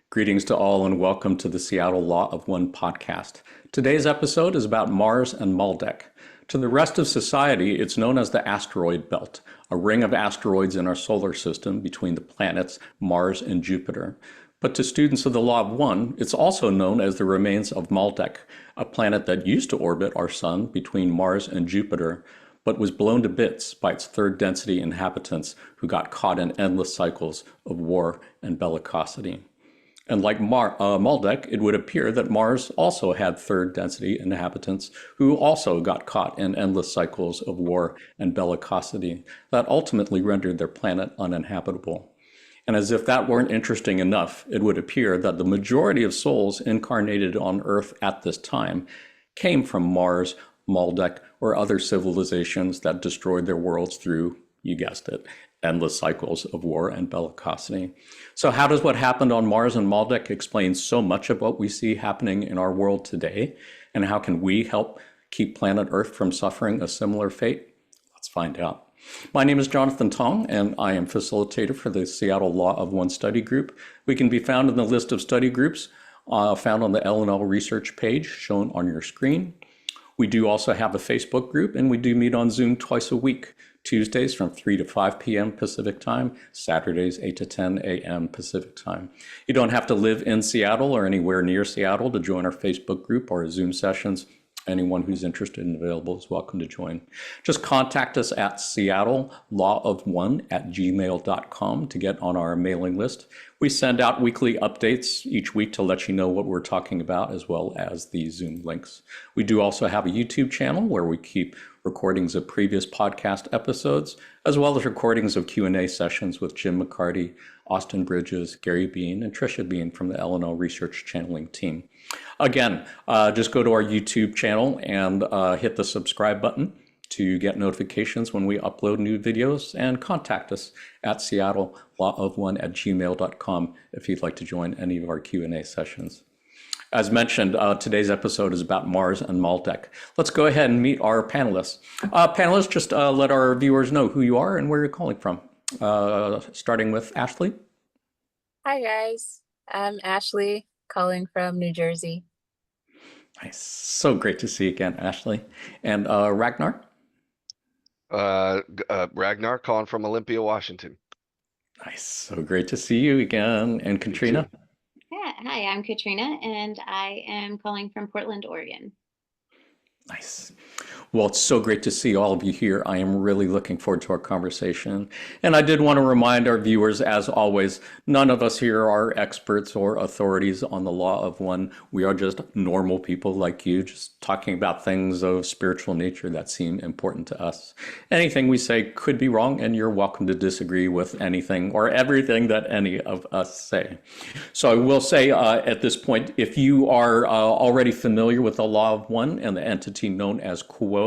Greetings to all and welcome to the Seattle Law of One podcast. Today's episode is about Mars and Maldek. To the rest of society, it's known as the asteroid belt, a ring of asteroids in our solar system between the planets Mars and Jupiter. But to students of the Law of One, it's also known as the remains of Maldek, a planet that used to orbit our sun between Mars and Jupiter, but was blown to bits by its third density inhabitants who got caught in endless cycles of war and bellicosity. And like Maldek, it would appear that Mars also had third density inhabitants who also got caught in endless cycles of war and bellicosity that ultimately rendered their planet uninhabitable. And as if that weren't interesting enough, it would appear that the majority of souls incarnated on Earth at this time came from Mars, Maldek, or other civilizations that destroyed their worlds through, you guessed it, endless cycles of war and bellicosity. So how does what happened on Mars and Maldek explain so much of what we see happening in our world today? And how can we help keep planet Earth from suffering a similar fate? Let's find out. My name is Jonathan Tong, and I am facilitator for the Seattle Law of One study group. We can be found in the list of study groups found on the L&L research page shown on your screen. We do also have a Facebook group, and we do meet on Zoom twice a week. Tuesdays from 3 to 5 p.m. Pacific time, Saturdays 8 to 10 a.m. Pacific time. You don't have to live in Seattle or anywhere near Seattle to join our Facebook group or Zoom sessions. Anyone who's interested and available is welcome to join. Just contact us at seattlelawofone@gmail.com to get on our mailing list. We send out weekly updates each week to let you know what we're talking about, as well as the Zoom links. We do also have a YouTube channel where we keep recordings of previous podcast episodes, as well as recordings of Q&A sessions with Jim McCarty, Austin Bridges, Gary Bean, and Tricia Bean from the L&L Research Channeling team. Again, just go to our YouTube channel and hit the subscribe button to get notifications when we upload new videos, and contact us at seattlelawofone@gmail.com if you'd like to join any of our Q&A sessions. As mentioned, today's episode is about Mars and Maldek. Let's go ahead and meet our panelists. Panelists, just let our viewers know who you are and where you're calling from. Starting with Ashley. Hi guys, I'm Ashley, calling from New Jersey. Nice. So great to see you again, Ashley. And Ragnar? Ragnar calling from Olympia, Washington. Nice. So great to see you again. And Katrina? Yeah, hi, I'm Katrina, and I am calling from Portland, Oregon. Nice. Well, it's so great to see all of you here. I am really looking forward to our conversation. And I did want to remind our viewers, as always, none of us here are experts or authorities on the Law of One. We are just normal people like you, just talking about things of spiritual nature that seem important to us. Anything we say could be wrong, and you're welcome to disagree with anything or everything that any of us say. So I will say at this point, if you are already familiar with the Law of One and the entity known as Quo,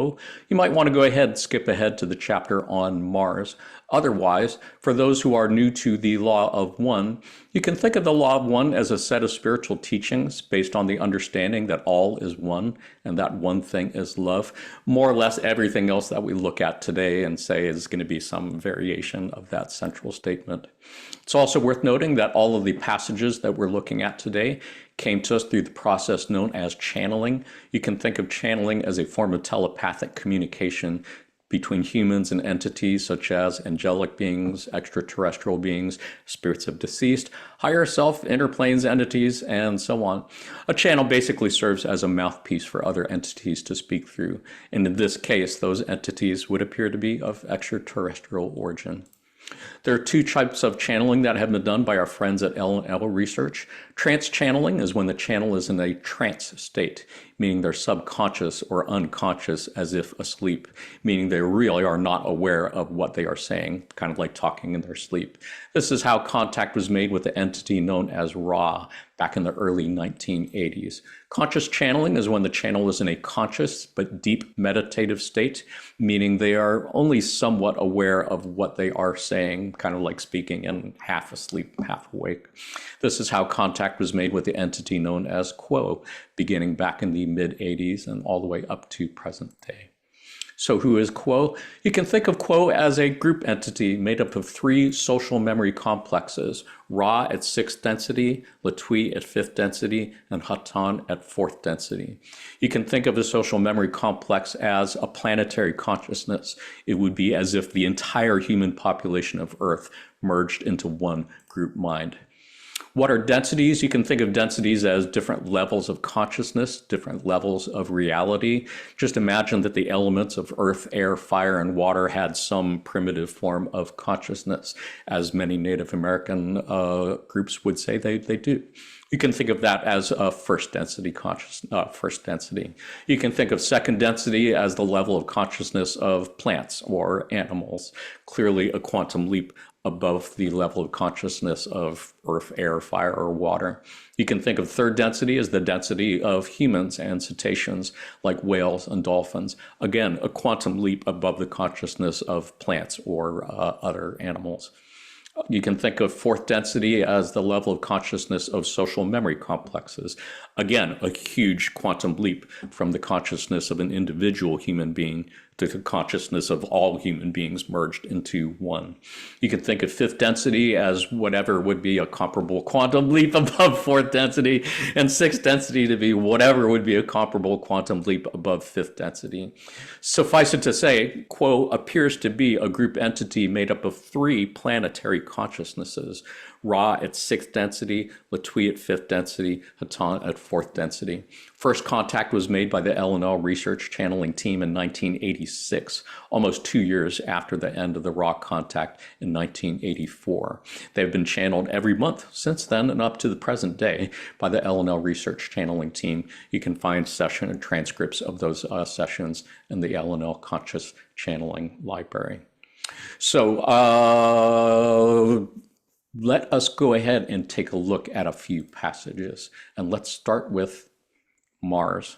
you might want to go ahead and skip ahead to the chapter on Mars. Otherwise, for those who are new to the Law of One, you can think of the Law of One as a set of spiritual teachings based on the understanding that all is one and that one thing is love. More or less everything else that we look at today and say is going to be some variation of that central statement. It's also worth noting that all of the passages that we're looking at today came to us through the process known as channeling. You can think of channeling as a form of telepathic communication between humans and entities such as angelic beings, extraterrestrial beings, spirits of deceased, higher self, inner planes entities, and so on. A channel basically serves as a mouthpiece for other entities to speak through. And in this case, those entities would appear to be of extraterrestrial origin. There are two types of channeling that have been done by our friends at L&L Research. Trance channeling is when the channel is in a trance state, meaning they're subconscious or unconscious as if asleep, meaning they really are not aware of what they are saying, kind of like talking in their sleep. This is how contact was made with the entity known as Ra back in the early 1980s. Conscious channeling is when the channel is in a conscious but deep meditative state, meaning they are only somewhat aware of what they are saying, kind of like speaking and half asleep, half awake. This is how contact was made with the entity known as Quo, beginning back in the mid-80s and all the way up to present day. So who is Quo? You can think of Quo as a group entity made up of three social memory complexes, Ra at sixth density, Latwii at fifth density, and Hatan at fourth density. You can think of a social memory complex as a planetary consciousness. It would be as if the entire human population of Earth merged into one group mind. What are densities? You can think of densities as different levels of consciousness, different levels of reality. Just imagine that the elements of earth, air, fire, and water had some primitive form of consciousness, as many Native American groups would say they do. You can think of that as a first density first density. You can think of second density as the level of consciousness of plants or animals. Clearly a quantum leap above the level of consciousness of earth, air, fire, or water. You can think of third density as the density of humans and cetaceans like whales and dolphins. Again, a quantum leap above the consciousness of plants or other animals. You can think of fourth density as the level of consciousness of social memory complexes. Again, a huge quantum leap from the consciousness of an individual human being to the consciousness of all human beings merged into one. You can think of fifth density as whatever would be a comparable quantum leap above fourth density, and sixth density to be whatever would be a comparable quantum leap above fifth density. Suffice it to say, Quo appears to be a group entity made up of three planetary consciousnesses, Ra at sixth density, Latwii at fifth density, Hatan at fourth density. First contact was made by the L&L research channeling team in 1986, almost 2 years after the end of the Ra contact in 1984. They've been channeled every month since then and up to the present day by the L&L research channeling team. You can find session and transcripts of those sessions in the L&L conscious channeling library. So let us go ahead and take a look at a few passages, and let's start with Mars.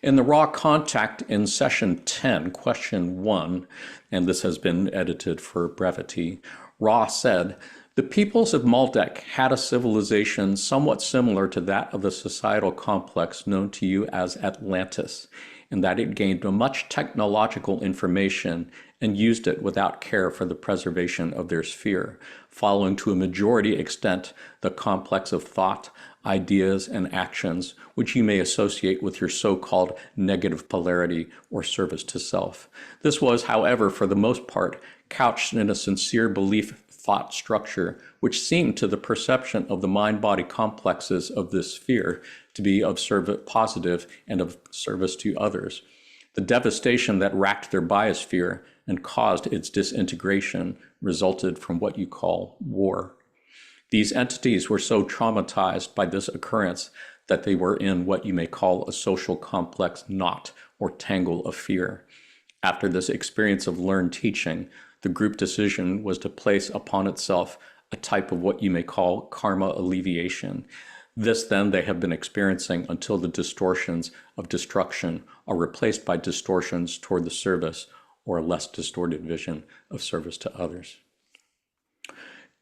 In the Raw contact in session 10, question 1, and this has been edited for brevity, Ra said, "The peoples of Maldek had a civilization somewhat similar to that of the societal complex known to you as Atlantis, in that it gained much technological information and used it without care for the preservation of their sphere, following to a majority extent the complex of thought, ideas, and actions which you may associate with your so-called negative polarity or service to self. This was, however, for the most part, couched in a sincere belief thought structure which seemed to the perception of the mind-body complexes of this sphere to be of positive and of service to others. The devastation that racked their biosphere and caused its disintegration resulted from what you call war. These entities were so traumatized by this occurrence that they were in what you may call a social complex knot or tangle of fear. After this experience of learned teaching, the group decision was to place upon itself a type of what you may call karma alleviation. This then they have been experiencing until the distortions of destruction are replaced by distortions toward the service or a less distorted vision of service to others."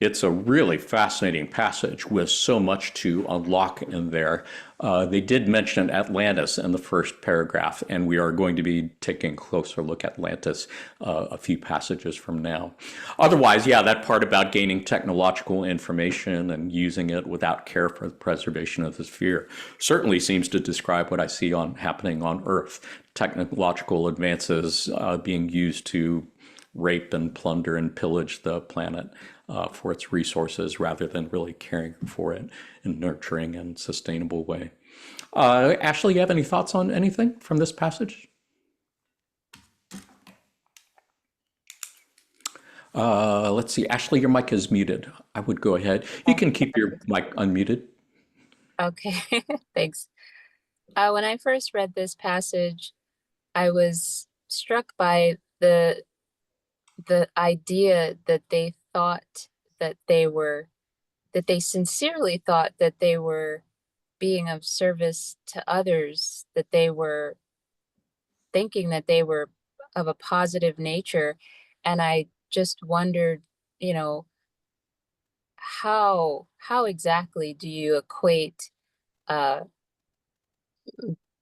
It's a really fascinating passage with so much to unlock in there. They did mention Atlantis in the first paragraph, and we are going to be taking a closer look at Atlantis a few passages from now. Otherwise, yeah, that part about gaining technological information and using it without care for the preservation of the sphere certainly seems to describe what I see happening on Earth. Technological advances being used to rape and plunder and pillage the planet for its resources rather than really caring for it in a nurturing and sustainable way. Ashley, you have any thoughts on anything from this passage? Let's see, Ashley, your mic is muted. I would go ahead. You can keep your mic unmuted. Okay, thanks. When I first read this passage, I was struck by the idea that they thought that they sincerely thought that they were being of service to others, that they were thinking that they were of a positive nature. And I just wondered, you know, how exactly do you equate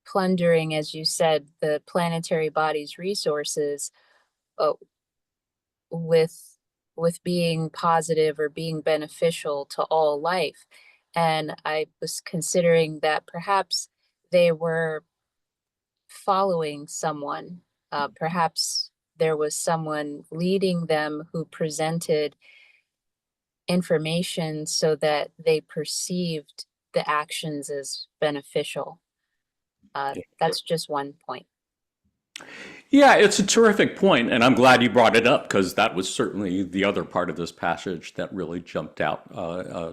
plundering, as you said, the planetary body's resources, uh, with being positive or being beneficial to all life. And I was considering that perhaps they were following someone. Perhaps there was someone leading them who presented information so that they perceived the actions as beneficial. That's just one point. Yeah, it's a terrific point, and I'm glad you brought it up because that was certainly the other part of this passage that really jumped out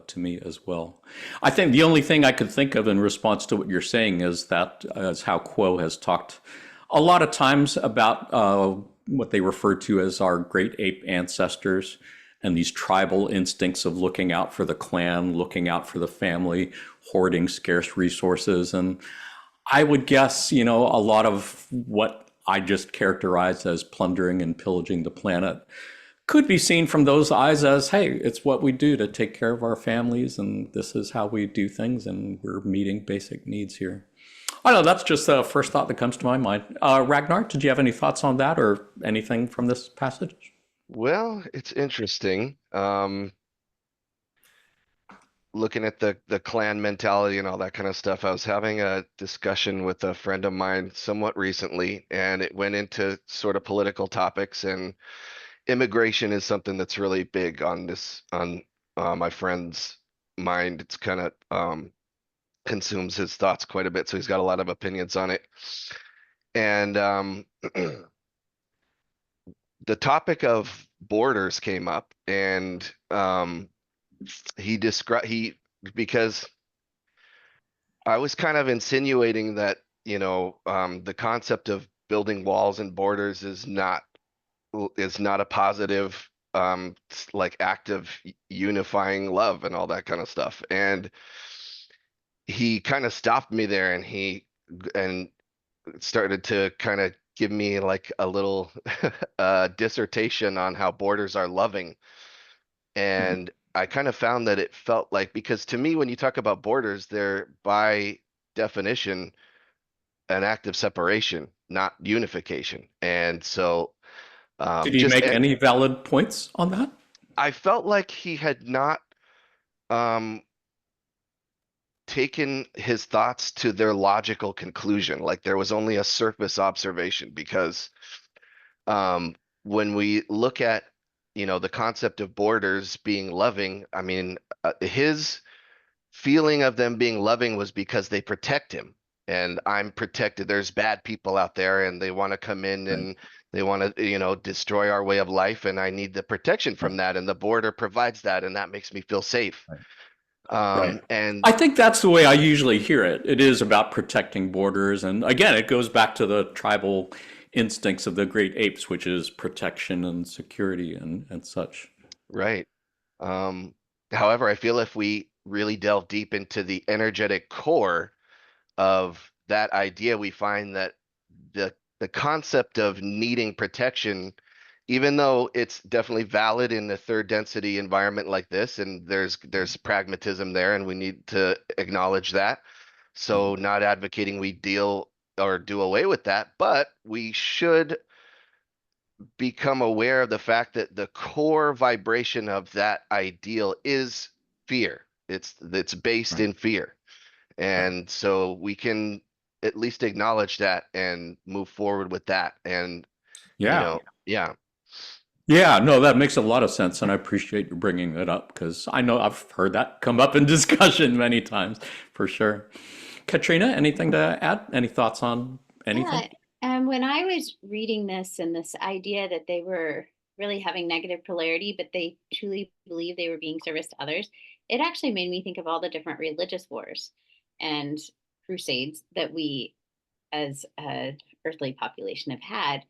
to me as well. I think the only thing I could think of in response to what you're saying is that as how Quo has talked a lot of times about what they refer to as our great ape ancestors and these tribal instincts of looking out for the clan, looking out for the family, hoarding scarce resources. And I would guess, a lot of what I just characterized as plundering and pillaging the planet could be seen from those eyes as, hey, it's what we do to take care of our families, and this is how we do things, and we're meeting basic needs here. I don't know, that's just the first thought that comes to my mind. Ragnar, did you have any thoughts on that or anything from this passage? Well, it's interesting. Looking at the clan mentality and all that kind of stuff, I was having a discussion with a friend of mine somewhat recently, and it went into sort of political topics, and immigration is something that's really big on my friend's mind. It's kind of consumes his thoughts quite a bit, so he's got a lot of opinions on it. And the topic of borders came up, and because I was kind of insinuating that, the concept of building walls and borders is not a positive like active unifying love and all that kind of stuff. And he kind of stopped me there, and he and started to kind of give me like a little dissertation on how borders are loving. And I kind of found that it felt like, because to me, when you talk about borders, they're by definition an act of separation, not unification. And so Did he make any valid points on that? I felt like he had not um, taken his thoughts to their logical conclusion. Like there was only a surface observation, because when we look at, the concept of borders being loving, I mean, his feeling of them being loving was because they protect him. And I'm protected. There's bad people out there, and they want to come in, Right. and they want to, destroy our way of life. And I need the protection from that. And the border provides that. And that makes me feel safe. Right. And I think that's the way I usually hear it. It is about protecting borders. And again, it goes back to the tribal instincts of the great apes, which is protection and security and such. right. However, I feel if we really delve deep into the energetic core of that idea, we find that the concept of needing protection, even though it's definitely valid in the third density environment like this, and there's pragmatism there, and we need to acknowledge that. So not advocating we deal or do away with that, but we should become aware of the fact that the core vibration of that ideal is fear. It's based Right. in fear. And so we can at least acknowledge that and move forward with that. And, Yeah. yeah, Yeah, no, that makes a lot of sense. And I appreciate you bringing that up because I know I've heard that come up in discussion many times for sure. Katrina, anything to add? Any thoughts on anything? Yeah, when I was reading this and this idea that they were really having negative polarity, but they truly believe they were being service to others, it actually made me think of all the different religious wars and crusades that we as a earthly population have had,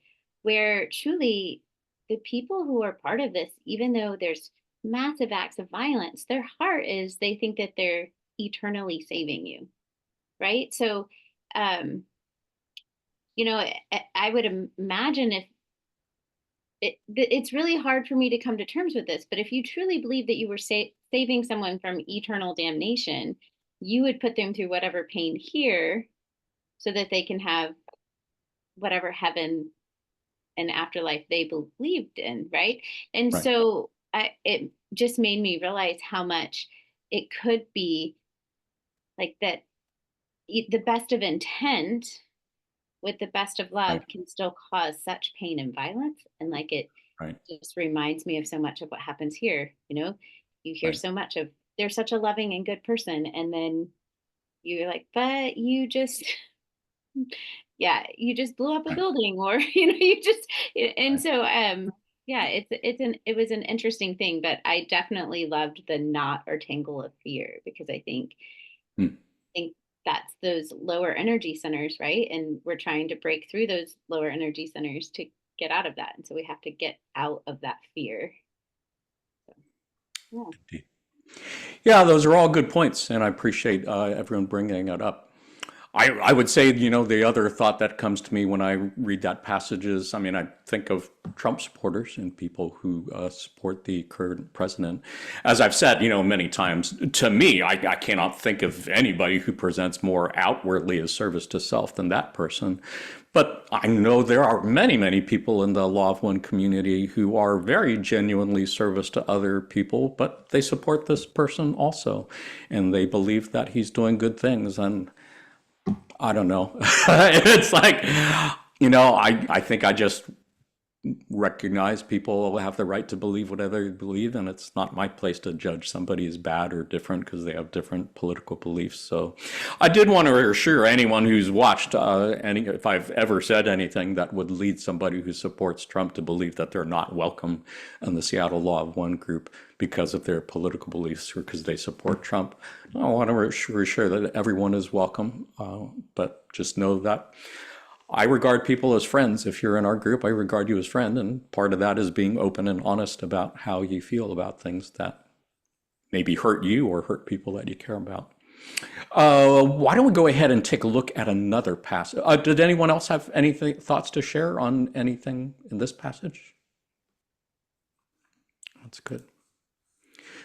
where truly the people who are part of this, even though there's massive acts of violence, their heart is they think that they're eternally saving you, right? So um I would imagine if it's really hard for me to come to terms with this, but if you truly believe that you were saving someone from eternal damnation, you would put them through whatever pain here so that they can have whatever heaven and afterlife they believed in, right? And Right. so it just made me realize how much it could be like that the best of intent with the best of love Right. can still cause such pain and violence. And like it Right. just reminds me of so much of what happens here. You know, you hear Right. so much of they're such a loving and good person. And then you're like, but you just, yeah, you just blew up a Right. building or, you know, you just, and Right. so, yeah, it was an interesting thing, but I definitely loved the knot or tangle of fear because Hmm. think that's those lower energy centers, right? And we're trying to break through those lower energy centers to get out of that. And so we have to get out of that fear. So, Yeah, those are all good points, and I appreciate everyone bringing it up. I would say, the other thought that comes to me when I read that passage is, I mean, I think of Trump supporters and people who support the current president. As I've said, many times, to me, I cannot think of anybody who presents more outwardly as service to self than that person. But I know there are many, many people in the Law of One community who are very genuinely service to other people, but they support this person also, and they believe that he's doing good things. And I don't know. It's like, I think I just recognize people have the right to believe whatever they believe, and it's not my place to judge somebody as bad or different because they have different political beliefs. So I did want to reassure anyone who's watched if I've ever said anything that would lead somebody who supports Trump to believe that they're not welcome in the Seattle Law of One group because of their political beliefs or because they support Trump. I want to reassure that everyone is welcome, but just know that I regard people as friends. If you're in our group, I regard you as friend, and part of that is being open and honest about how you feel about things that maybe hurt you or hurt people that you care about. Why don't we go ahead and take a look at another passage? Did anyone else have anything thoughts to share on anything in this passage? That's good.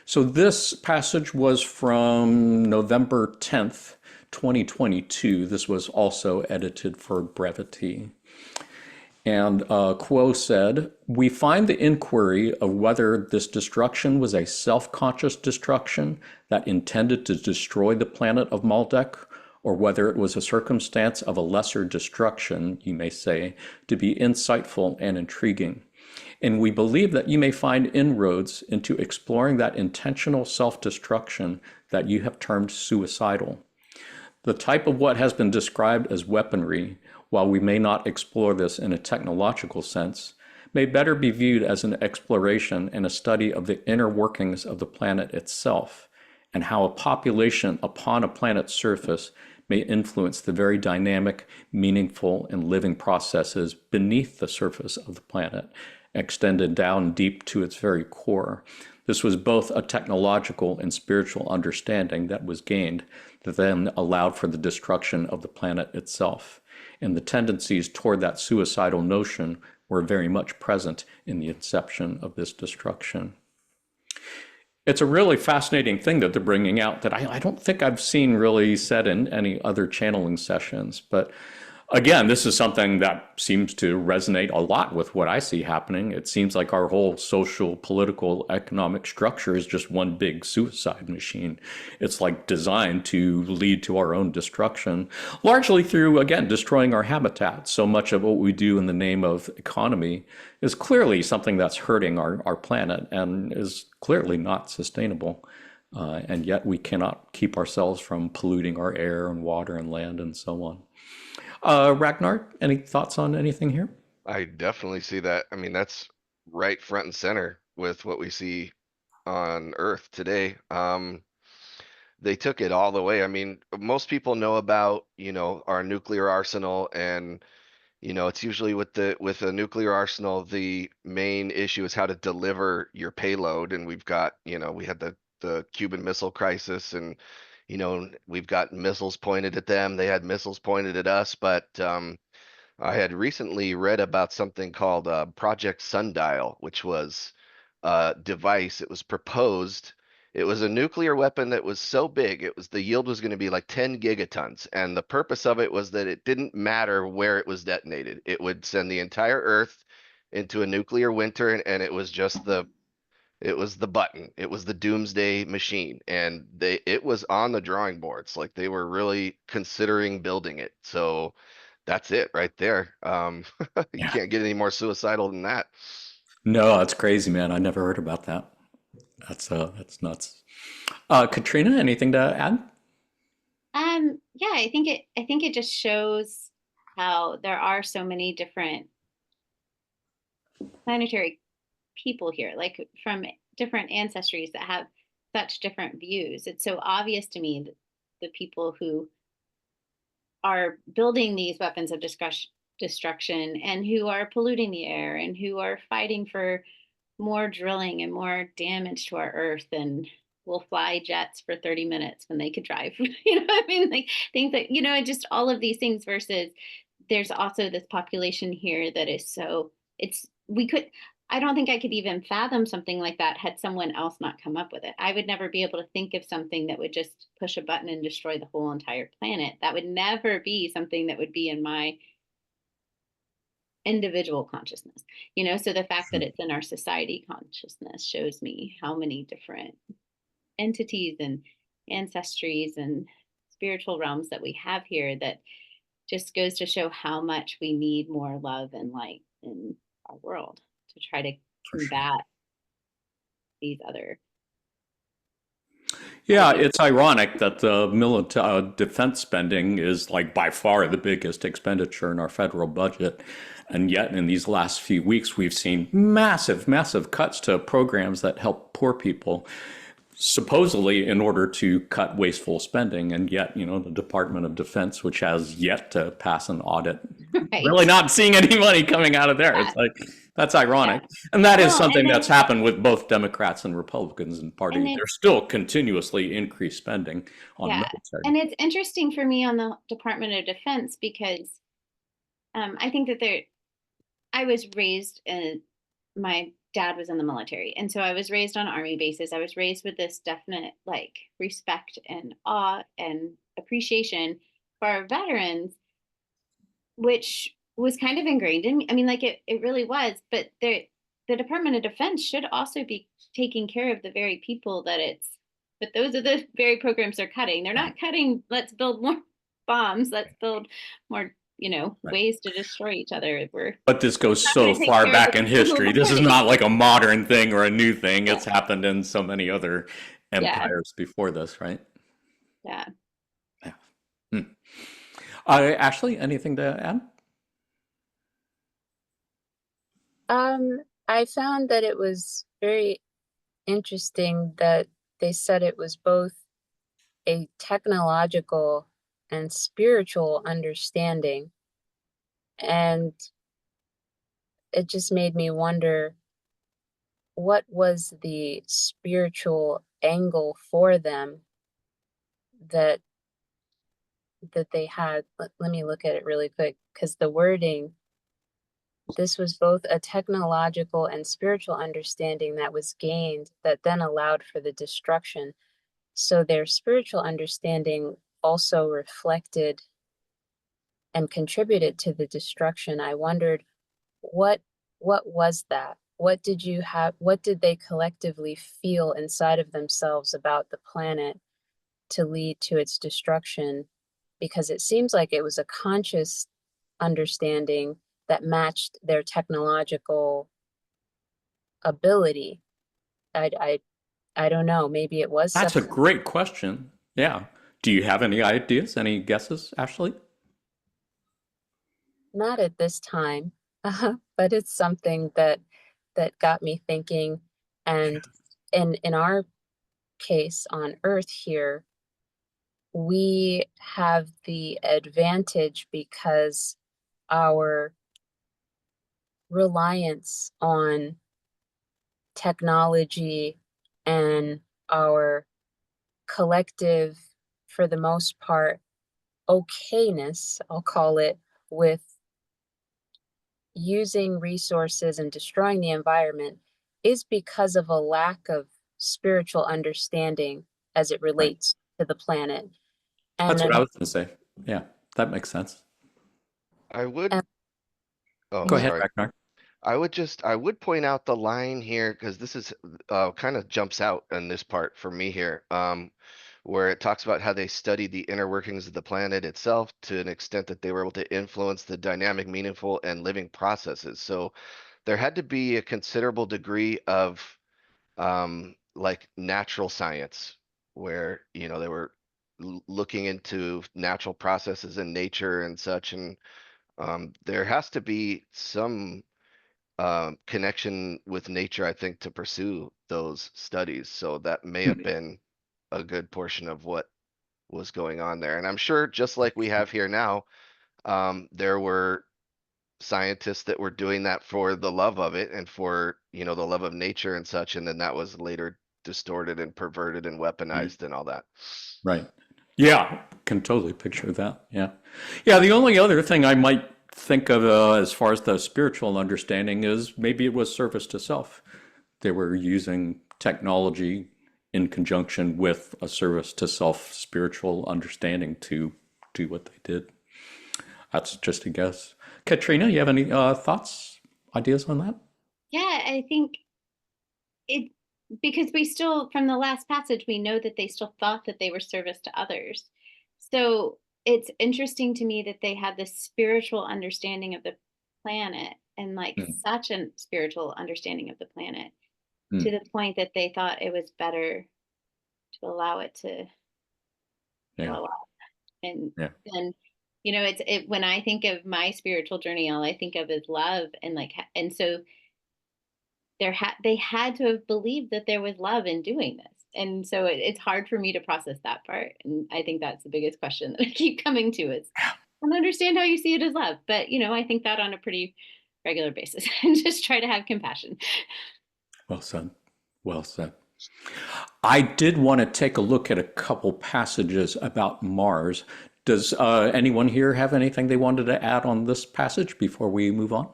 So this passage was from November 10th, 2022. This was also edited for brevity. And Quo said, we find the inquiry of whether this destruction was a self-conscious destruction that intended to destroy the planet of Maldek, or whether it was a circumstance of a lesser destruction, you may say, to be insightful and intriguing. And we believe that you may find inroads into exploring that intentional self-destruction that you have termed suicidal. The type of what has been described as weaponry, while we may not explore this in a technological sense, may better be viewed as an exploration and a study of the inner workings of the planet itself, and how a population upon a planet's surface may influence the very dynamic, meaningful, and living processes beneath the surface of the planet, extended down deep to its very core. This was both a technological and spiritual understanding that was gained that then allowed for the destruction of the planet itself. And the tendencies toward that suicidal notion were very much present in the inception of this destruction. It's a really fascinating thing that they're bringing out that I don't think I've seen really said in any other channeling sessions. But again, this is something that seems to resonate a lot with what I see happening. It seems like our whole social, political, economic structure is just one big suicide machine. It's like designed to lead to our own destruction, largely through, again, destroying our habitat. So much of what we do in the name of economy is clearly something that's hurting our planet and is clearly not sustainable. And yet we cannot keep ourselves from polluting our air and water and land and so on. Ragnar, any thoughts on anything here? I definitely see that. I mean, that's right front and center with what we see on Earth today. They took it all the way. I mean, most people know about, our nuclear arsenal, and it's usually with a nuclear arsenal, the main issue is how to deliver your payload. And we've got, we had the Cuban Missile Crisis, and we've got missiles pointed at them. They had missiles pointed at us, but I had recently read about something called Project Sundial, which was a device. It was proposed It was a nuclear weapon that was so big, the yield was going to be like 10 gigatons. And the purpose of it was that it didn't matter where it was detonated. It would send the entire Earth into a nuclear winter, and it was just it was the button. It was the doomsday machine. And it was on the drawing boards. Like they were really considering building it. So that's it right there. You Yeah. can't get any more suicidal than that. No, that's crazy, man. I never heard about that. That's nuts. Katrina, anything to add? Yeah, I think it just shows how there are so many different planetary people here, like from different ancestries that have such different views. It's so obvious to me that the people who are building these weapons of destruction and who are polluting the air and who are fighting for more drilling and more damage to our earth and will fly jets for 30 minutes when they could drive. You know what I mean? Like things that, you know, just all of these things versus there's also this population here that is so I don't think I could even fathom something like that had someone else not come up with it. I would never be able to think of something that would just push a button and destroy the whole entire planet. That would never be something that would be in my individual consciousness, you know. So the fact that it's in our society consciousness shows me how many different entities and ancestries and spiritual realms that we have here, that just goes to show how much we need more love and light in our world to try to combat these other. Yeah, it's ironic that the military defense spending is like by far the biggest expenditure in our federal budget. And yet, in these last few weeks, we've seen massive, massive cuts to programs that help poor people, supposedly in order to cut wasteful spending. And yet, you know, the Department of Defense, which has yet to pass an audit, Right. really not seeing any money coming out of there. Yeah. It's like, that's ironic. And that is Well, something and then- that's happened with both Democrats and Republicans in party. And it- They're still continuously increased spending on Yeah. military. And it's interesting for me on the Department of Defense because I think that I was raised my dad was in the military. And so I was raised on army bases. I was raised with this definite like respect and awe and appreciation for our veterans, which was kind of ingrained in me. I mean, like it really was, but the Department of Defense should also be taking care of the very people but those are the very programs they're cutting. They're not cutting, let's build more bombs, let's build more, you know, ways to destroy each other. But this goes so far back in history. This is not like a modern thing or a new thing. It's happened in so many other empires before this, right? Yeah. Ashley, anything to add? I found that it was very interesting that they said it was both a technological and spiritual understanding. And it just made me wonder, what was the spiritual angle for them that they had? Let me look at it really quick, because the wording, this was both a technological and spiritual understanding that was gained that then allowed for the destruction. So their spiritual understanding also reflected and contributed to the destruction. I wondered, what was that? What did they collectively feel inside of themselves about the planet to lead to its destruction? Because it seems like it was a conscious understanding that matched their technological ability. I don't know. Maybe it was. That's a great question. Yeah. Do you have any ideas? Any guesses, Ashley? Not at this time, but it's something that got me thinking. And in our case on Earth here, we have the advantage because our reliance on technology and our collective, for the most part, okayness, I'll call it, with using resources and destroying the environment is because of a lack of spiritual understanding as it Right. relates to the planet. And That's what then I was going to say. Yeah, that makes sense. I would, and oh, Go ahead, sorry. Ragnar. I would point out the line here because this is kind of jumps out in this part for me here, where it talks about how they studied the inner workings of the planet itself to an extent that they were able to influence the dynamic, meaningful, and living processes. So there had to be a considerable degree of like natural science, where they were looking into natural processes in nature and such, and there has to be some connection with nature, I think, to pursue those studies. So that may have been a good portion of what was going on there. And I'm sure, just like we have here now, there were scientists that were doing that for the love of it and for, the love of nature and such. And then that was later distorted and perverted and weaponized and all that. Right. Yeah, can totally picture that. Yeah. Yeah, the only other thing I might think of as far as the spiritual understanding is maybe it was service to self. They were using technology in conjunction with a service to self spiritual understanding to do what they did. That's just a guess. Katrina, you have any thoughts, ideas on that? Yeah, I think it, because we still, from the last passage, we know that they still thought that they were service to others. So it's interesting to me that they had this spiritual understanding of the planet, and like Mm, such a spiritual understanding of the planet, to mm, the point that they thought it was better to allow it to yeah, blow up. And yeah. then, when I think of my spiritual journey, all I think of is love, and like, and so they had to have believed that there was love in doing this. And so it's hard for me to process that part. And I think that's the biggest question that I keep coming to is, I don't understand how you see it as love, but I think that on a pretty regular basis and just try to have compassion. Well said. Well said. I did want to take a look at a couple passages about Mars. Does anyone here have anything they wanted to add on this passage before we move on?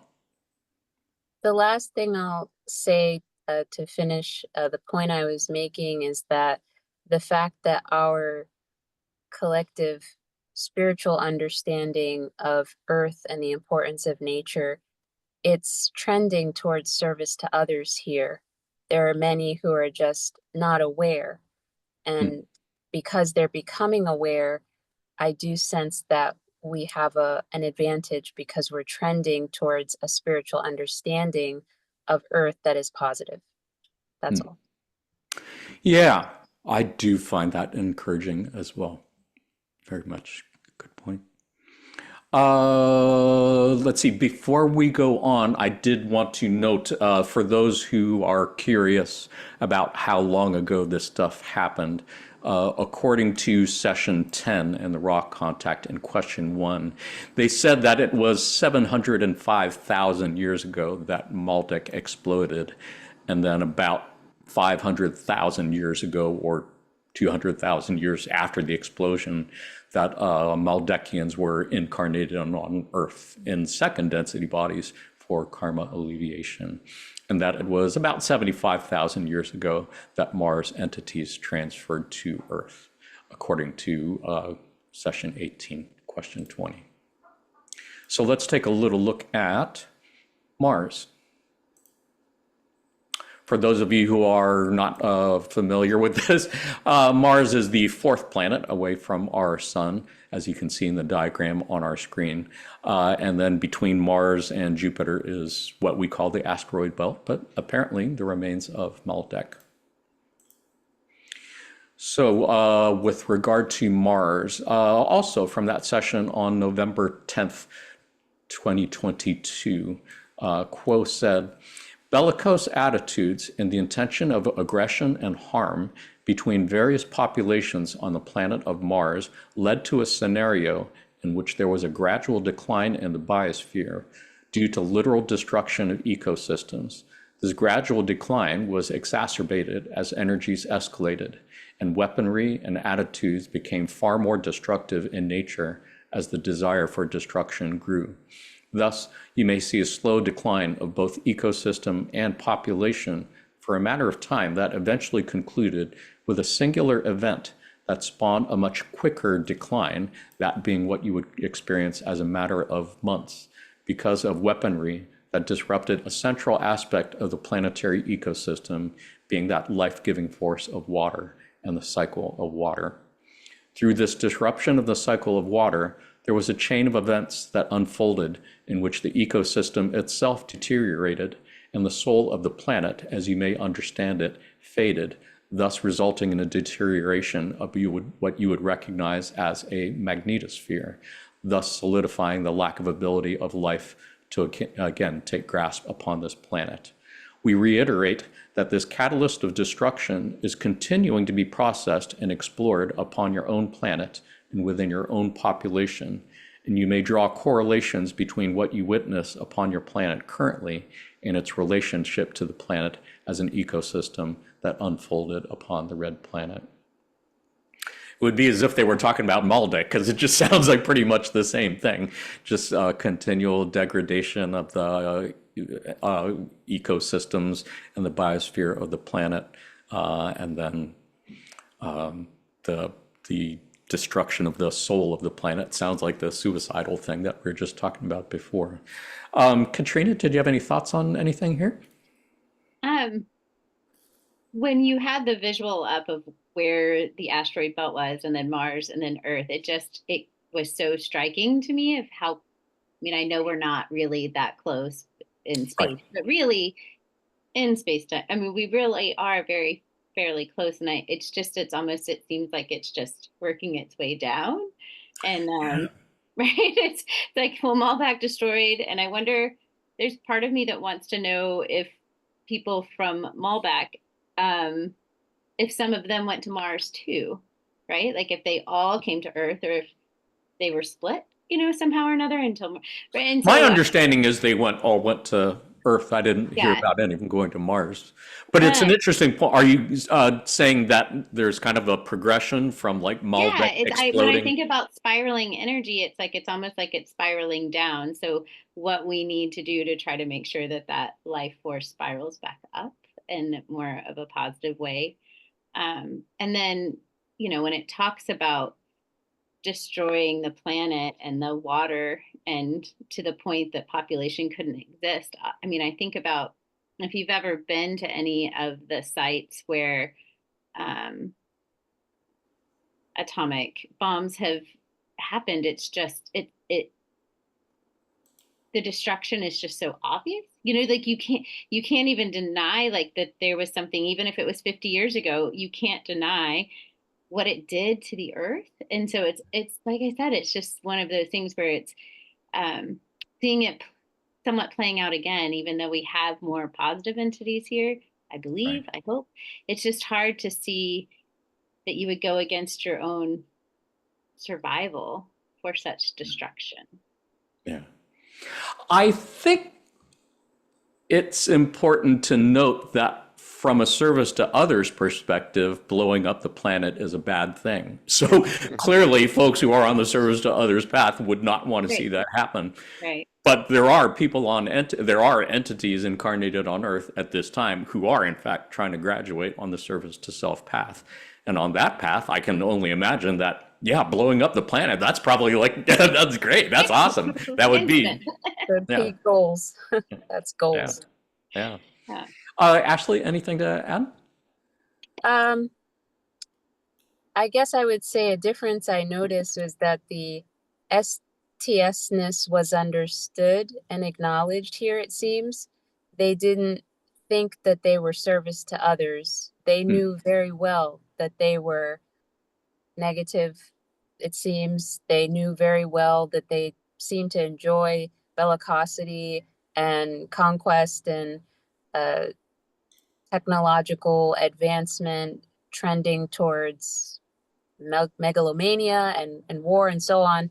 the last thing I'll say to finish the point I was making is that the fact that our collective spiritual understanding of Earth and the importance of nature, it's trending towards service to others here. There are many who are just not aware. Hmm. And because they're becoming aware, I do sense that we have an advantage because we're trending towards a spiritual understanding of Earth that is positive. That's Hmm. all. Yeah, I do find that encouraging as well. Very much. Good point. Let's see. Before we go on, I did want to note for those who are curious about how long ago this stuff happened, according to session 10 in the rock contact in question 1, they said that it was 705,000 years ago that Maldek exploded, and then about 500,000 years ago, or 200,000 years after the explosion, that Maldekians were incarnated on Earth in second density bodies for karma alleviation. And that it was about 75,000 years ago that Mars entities transferred to Earth, according to session 18, question 20. So let's take a little look at Mars. For those of you who are not familiar with this, Mars is the fourth planet away from our sun, as you can see in the diagram on our screen. And then between Mars and Jupiter is what we call the asteroid belt, but apparently the remains of Maldek. So with regard to Mars, also from that session on November 10th, 2022, Quo said, bellicose attitudes and the intention of aggression and harm between various populations on the planet of Mars led to a scenario in which there was a gradual decline in the biosphere due to literal destruction of ecosystems. This gradual decline was exacerbated as energies escalated, and weaponry and attitudes became far more destructive in nature as the desire for destruction grew. Thus, you may see a slow decline of both ecosystem and population for a matter of time that eventually concluded with a singular event that spawned a much quicker decline, that being what you would experience as a matter of months, because of weaponry that disrupted a central aspect of the planetary ecosystem, being that life-giving force of water and the cycle of water. Through this disruption of the cycle of water, there was a chain of events that unfolded in which the ecosystem itself deteriorated and the soul of the planet, as you may understand it, faded, thus resulting in a deterioration of what you would recognize as a magnetosphere, thus solidifying the lack of ability of life to again take grasp upon this planet. We reiterate that this catalyst of destruction is continuing to be processed and explored upon your own planet and within your own population, and you may draw correlations between what you witness upon your planet currently and its relationship to the planet as an ecosystem that unfolded upon the red planet. It would be as if they were talking about Maldek, because it just sounds like pretty much the same thing, just continual degradation of the ecosystems and the biosphere of the planet, and then the destruction of the soul of the planet. Sounds like the suicidal thing that we were just talking about before. Katrina, did you have any thoughts on anything here? When you had the visual up of where the asteroid belt was and then Mars and then Earth, it was so striking to me of how, I mean, I know we're not really that close in space, Right. but really in space time, I mean, we really are very fairly close. And it seems like it's just working its way down. And right, it's like, well, Malbec destroyed. And I wonder, there's part of me that wants to know if people from Malbec, if some of them went to Mars too, right? Like if they all came to Earth, or if they were split, somehow or another until, right? And My so, understanding is they all went to Earth. I didn't hear Yeah. about any of them going to Mars. But it's an interesting point. Are you saying that there's kind of a progression from like Maldek when I exploding? think about spiraling energy, it's almost like it's spiraling down. So what we need to do to try to make sure that life force spirals back up in more of a positive way. And then, when it talks about destroying the planet and the water, and to the point that population couldn't exist, I mean, I think about if you've ever been to any of the sites where atomic bombs have happened, it's just the destruction is just so obvious, like you can't even deny like that there was something, even if it was 50 years ago, you can't deny what it did to the earth. And so it's like I said, it's just one of those things where it's seeing it somewhat playing out again, even though we have more positive entities here, I believe, Right. I hope. It's just hard to see that you would go against your own survival for such destruction. Yeah. I think it's important to note that from a service to others perspective, blowing up the planet is a bad thing. So clearly folks who are on the service to others path would not want to see Right. that happen. Right. But there are people there are entities incarnated on Earth at this time who are in fact trying to graduate on the service to self path. And on that path, I can only imagine that, yeah, blowing up the planet, that's probably like, that's great. That's awesome. That would be, Instant. The yeah, big goals. That's yeah, goals. yeah. Yeah. Ashley, anything to add? I guess I would say a difference I noticed was that the STSness was understood and acknowledged here, it seems. They didn't think that they were service to others. They knew very well that they were negative, it seems. They knew very well that they seemed to enjoy bellicosity and conquest and technological advancement trending towards megalomania and war and so on.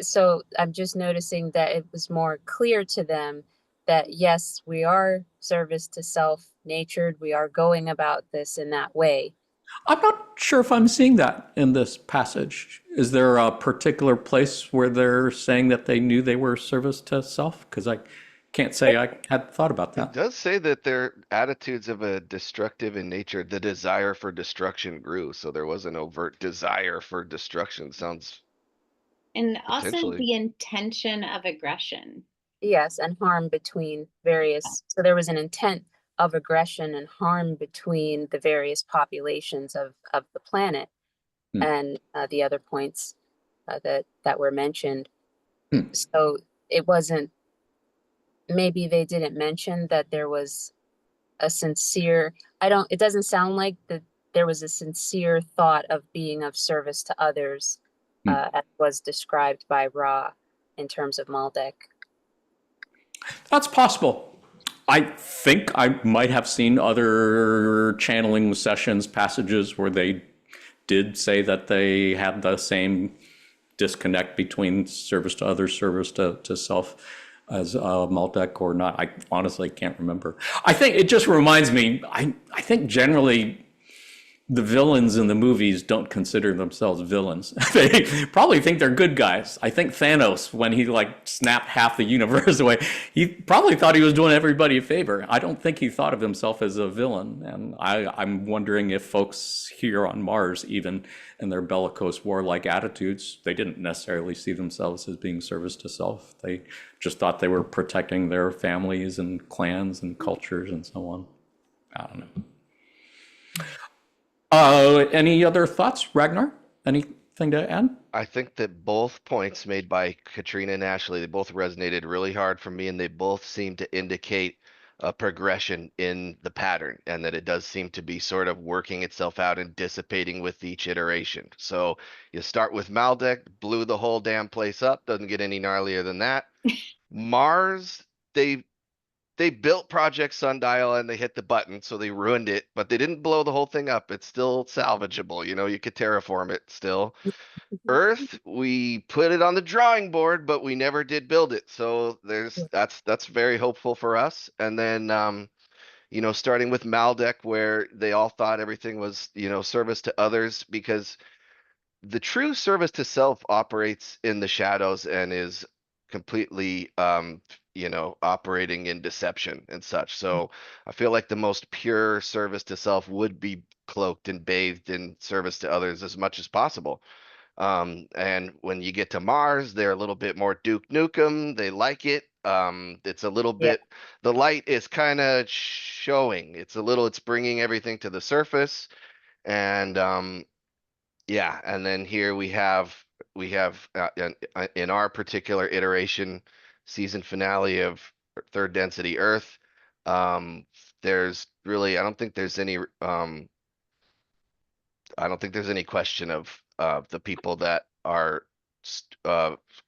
So I'm just noticing that it was more clear to them that yes, we are service to self natured. We are going about this in that way. I'm not sure if I'm seeing that in this passage. Is there a particular place where they're saying that they knew they were service to self? Because I Can't say I had thought about It that. does say that their attitudes of a destructive in nature, the desire for destruction grew. So there was an overt desire for destruction. Sounds And also potentially. the intention of aggression. Yes, and harm between various, so there was an intent of aggression and harm between the various populations of the planet Hmm. and the other points that were mentioned. Hmm. So it wasn't, maybe they didn't mention that there was a sincere, it doesn't sound like that there was a sincere thought of being of service to others, as was described by Ra in terms of Maldek. That's possible. I think I might have seen other channeling sessions, passages where they did say that they had the same disconnect between service to others, service to self as Maldek or not. I honestly can't remember. I think it just reminds me, I think generally the villains in the movies don't consider themselves villains. They probably think they're good guys. I think Thanos, when he like snapped half the universe away, he probably thought he was doing everybody a favor. I don't think he thought of himself as a villain. And I'm wondering if folks here on Mars, even in their bellicose warlike attitudes, they didn't necessarily see themselves as being service to self. They just thought they were protecting their families and clans and cultures and so on. I don't know. Any other thoughts, Ragnar? Anything to add? I think that both points made by Katrina and Ashley, they both resonated really hard for me, and they both seem to indicate a progression in the pattern, and that it does seem to be sort of working itself out and dissipating with each iteration. So you start with Maldek, blew the whole damn place up, doesn't get any gnarlier than that. Mars, they built Project Sundial and they hit the button, so they ruined it, but they didn't blow the whole thing up. It's still salvageable. You know, you could terraform it still. Earth, we put it on the drawing board, but we never did build it. So that's very hopeful for us. And then you know, starting with Maldek, where they all thought everything was, you know, service to others, because the true service to self operates in the shadows and is completely you know, operating in deception and such. So I feel like the most pure service to self would be cloaked and bathed in service to others as much as possible. And when you get to Mars, they're a little bit more Duke Nukem. They like it. It's a little Yeah. bit, the light is kind of showing. It's bringing everything to the surface. And yeah, and then here we have in our particular iteration, season finale of Third Density Earth. There's really I don't think there's any question of the people that are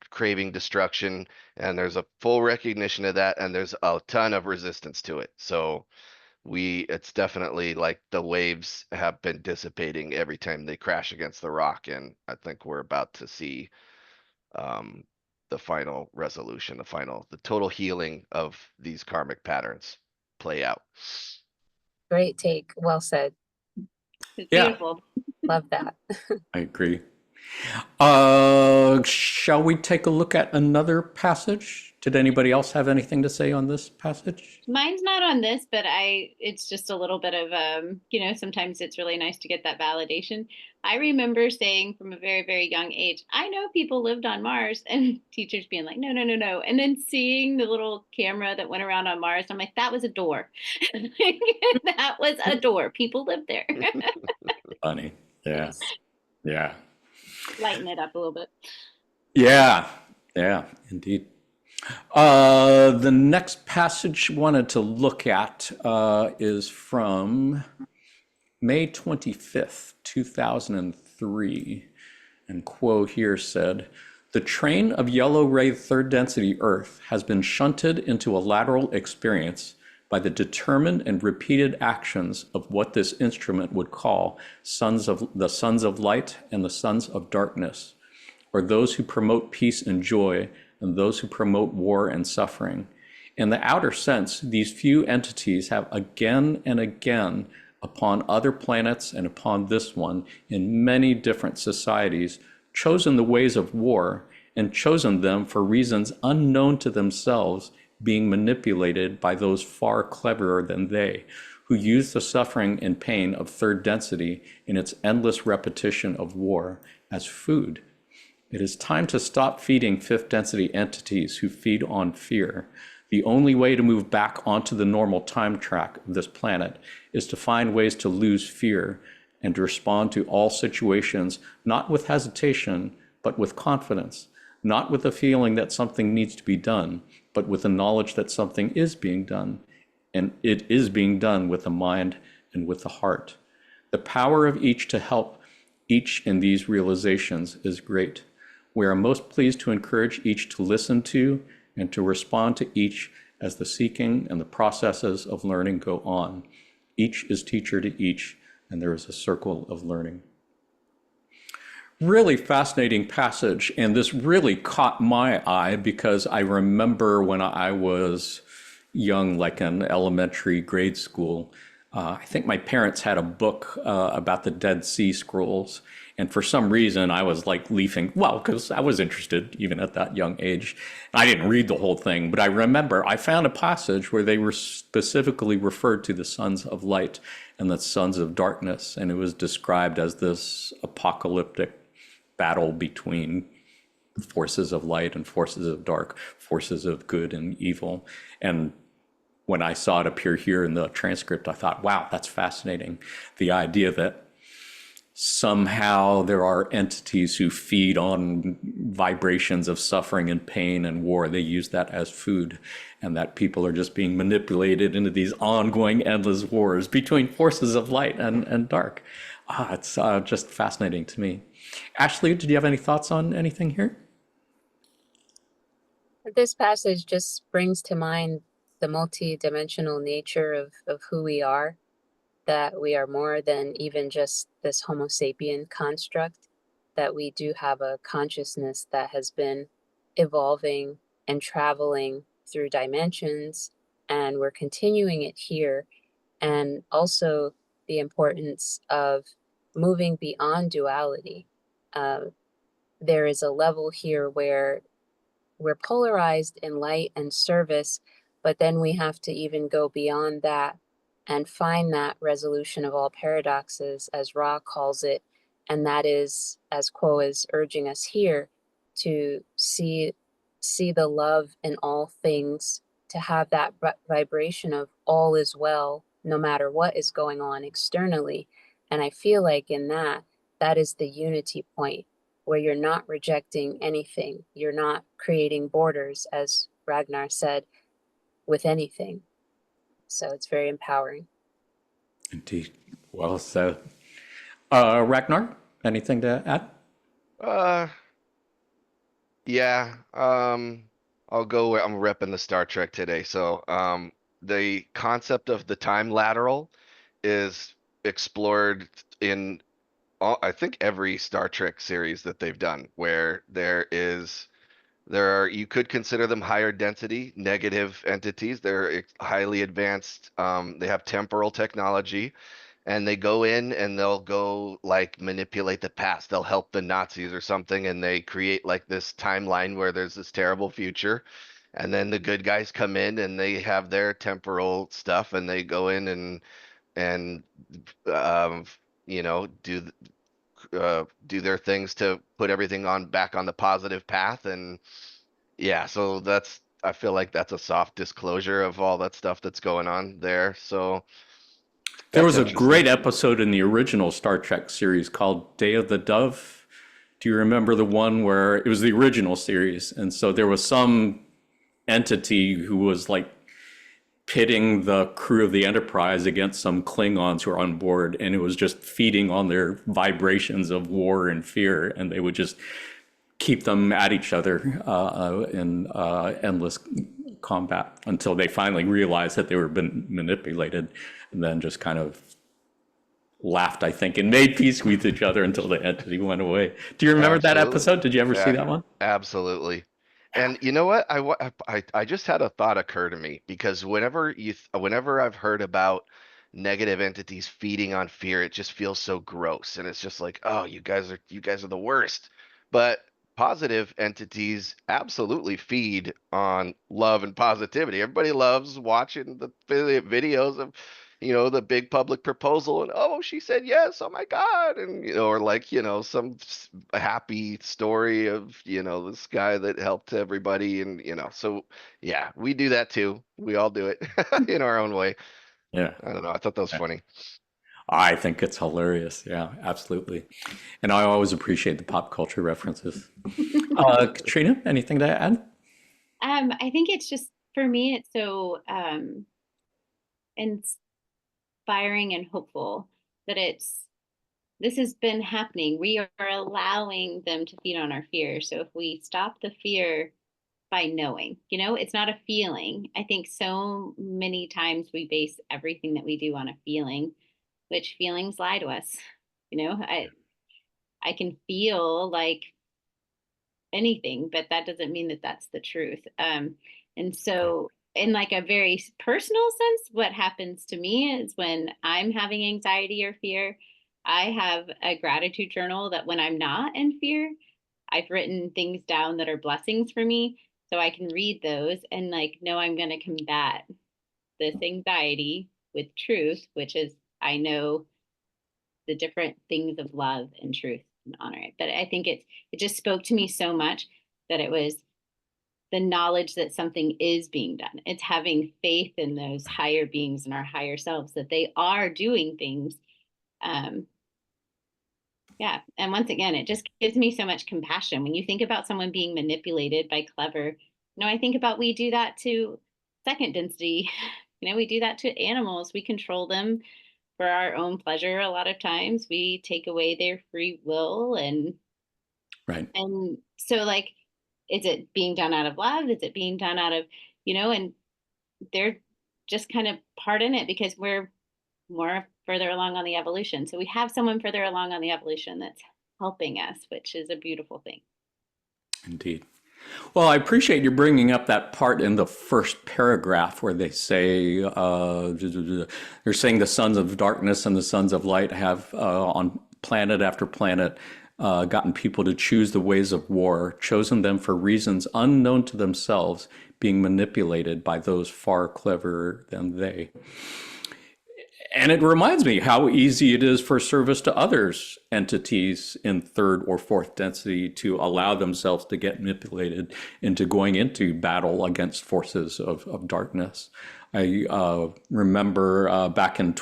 craving destruction, and there's a full recognition of that, and there's a ton of resistance to it. So it's definitely like the waves have been dissipating every time they crash against the rock, and I think we're about to see um, the final resolution, the total healing of these karmic patterns play out. Great take. Well said. It's Yeah. beautiful. Love that. I agree. Shall we take a look at another passage? Did anybody else have anything to say on this passage? Mine's not on this, but it's just a little bit of you know, sometimes it's really nice to get that validation. I remember saying from a very, very young age, I know people lived on Mars, and teachers being like, no, no, no, no. And then seeing the little camera that went around on Mars, I'm like, that was a door. That was a door. People lived there. Funny. Yeah. Yeah. Lighten it up a little bit. Yeah. Yeah, indeed. The next passage wanted to look at is from May 25th, 2003. And quote here said, "The train of yellow ray third density Earth has been shunted into a lateral experience by the determined and repeated actions of what this instrument would call the sons of light and the sons of darkness, or those who promote peace and joy and those who promote war and suffering. In the outer sense, these few entities have again and again, upon other planets and upon this one, in many different societies, chosen the ways of war and chosen them for reasons unknown to themselves, being manipulated by those far cleverer than they, who use the suffering and pain of third density in its endless repetition of war as food. It is time to stop feeding fifth density entities who feed on fear. The only way to move back onto the normal time track of this planet is to find ways to lose fear and to respond to all situations, not with hesitation, but with confidence, not with a feeling that something needs to be done, but with the knowledge that something is being done, and it is being done with the mind and with the heart. The power of each to help each in these realizations is great. We are most pleased to encourage each to listen to and to respond to each as the seeking and the processes of learning go on. Each is teacher to each, and there is a circle of learning. Really fascinating passage, and this really caught my eye because I remember when I was young, like in elementary grade school, I think my parents had a book about the Dead Sea Scrolls. And for some reason, I was like leafing, well, because I was interested even at that young age. I didn't read the whole thing, but I remember I found a passage where they were specifically referred to the sons of light and the sons of darkness. And it was described as this apocalyptic battle between forces of light and forces of dark, forces of good and evil. And when I saw it appear here in the transcript, I thought, wow, that's fascinating. The idea that somehow there are entities who feed on vibrations of suffering and pain and war. They use that as food, and that people are just being manipulated into these ongoing endless wars between forces of light and dark. It's just fascinating to me. Ashley, did you have any thoughts on anything here? This passage just brings to mind the multi-dimensional nature of who we are, that we are more than even just this Homo sapien construct, that we do have a consciousness that has been evolving and traveling through dimensions, and we're continuing it here. And also the importance of moving beyond duality. There is a level here where we're polarized in light and service, but then we have to even go beyond that and find that resolution of all paradoxes, as Ra calls it. And that is, as Quo is urging us here, to see the love in all things, to have that vibration of all is well, no matter what is going on externally. And I feel like in that is the unity point, where you're not rejecting anything. You're not creating borders, as Ragnar said, with anything. So it's very empowering. Indeed. Well said. Ragnar, anything to add? Uh, yeah. I'll go where I'm repping the Star Trek today. So, the concept of the time lateral is explored in I think every Star Trek series that they've done, where you could consider them higher density negative entities. They're highly advanced. They have temporal technology, and they go in and they'll go like manipulate the past. They'll help the Nazis or something, and they create like this timeline where there's this terrible future. And then the good guys come in and they have their temporal stuff, and they go in and um, do their things to put everything on back on the positive path. And yeah, so I feel like that's a soft disclosure of all that stuff that's going on there. So There that's was a interesting. great episode in the original Star Trek series called Day of the Dove. Do you remember the one where it was the original series? And so there was some entity who was like pitting the crew of the Enterprise against some Klingons who are on board, and it was just feeding on their vibrations of war and fear, and they would just keep them at each other in endless combat until they finally realized that they were being manipulated, and then just kind of laughed, I think, and made peace with each other until the entity went away. Do you remember that Absolutely. episode? Did you ever see Yeah, that one? absolutely. And you know what? I just had a thought occur to me, because whenever I've heard about negative entities feeding on fear, it just feels so gross, and it's just like, oh, you guys are the worst. But positive entities absolutely feed on love and positivity. Everybody loves watching the videos of, the big public proposal and, oh, she said yes, oh my God. And, or like, some happy story of, this guy that helped everybody. And, so yeah, we do that too. We all do it in our own way. Yeah. I don't know. I thought that was funny. I think it's hilarious. Yeah, absolutely. And I always appreciate the pop culture references. Katrina, anything to add? I think it's just, for me, it's so inspiring and hopeful that this has been happening. We are allowing them to feed on our fear. So if we stop the fear by knowing, it's not a feeling. I think so many times we base everything that we do on a feeling, which feelings lie to us. I can feel like anything, but that doesn't mean that that's the truth. And so in like a very personal sense, what happens to me is when I'm having anxiety or fear, I have a gratitude journal that when I'm not in fear, I've written things down that are blessings for me. So I can read those and like know I'm going to combat this anxiety with truth, which is I know the different things of love and truth and honor it. But I think it just spoke to me so much that it was the knowledge that something is being done. It's having faith in those higher beings and our higher selves, that they are doing things. Yeah. And once again, it just gives me so much compassion. When you think about someone being manipulated by clever, I think about we do that to second density. We do that to animals. We control them for our own pleasure. A lot of times we take away their free will Right. And so like, is it being done out of love? Is it being done out of, and they're just kind of part in it because we're more further along on the evolution. So we have someone further along on the evolution that's helping us, which is a beautiful thing. Indeed. Well, I appreciate you bringing up that part in the first paragraph where they say, they're saying the sons of darkness and the sons of light have on planet after planet gotten people to choose the ways of war, chosen them for reasons unknown to themselves, being manipulated by those far cleverer than they. And it reminds me how easy it is for service to others entities in third or fourth density to allow themselves to get manipulated into going into battle against forces of darkness. I remember back in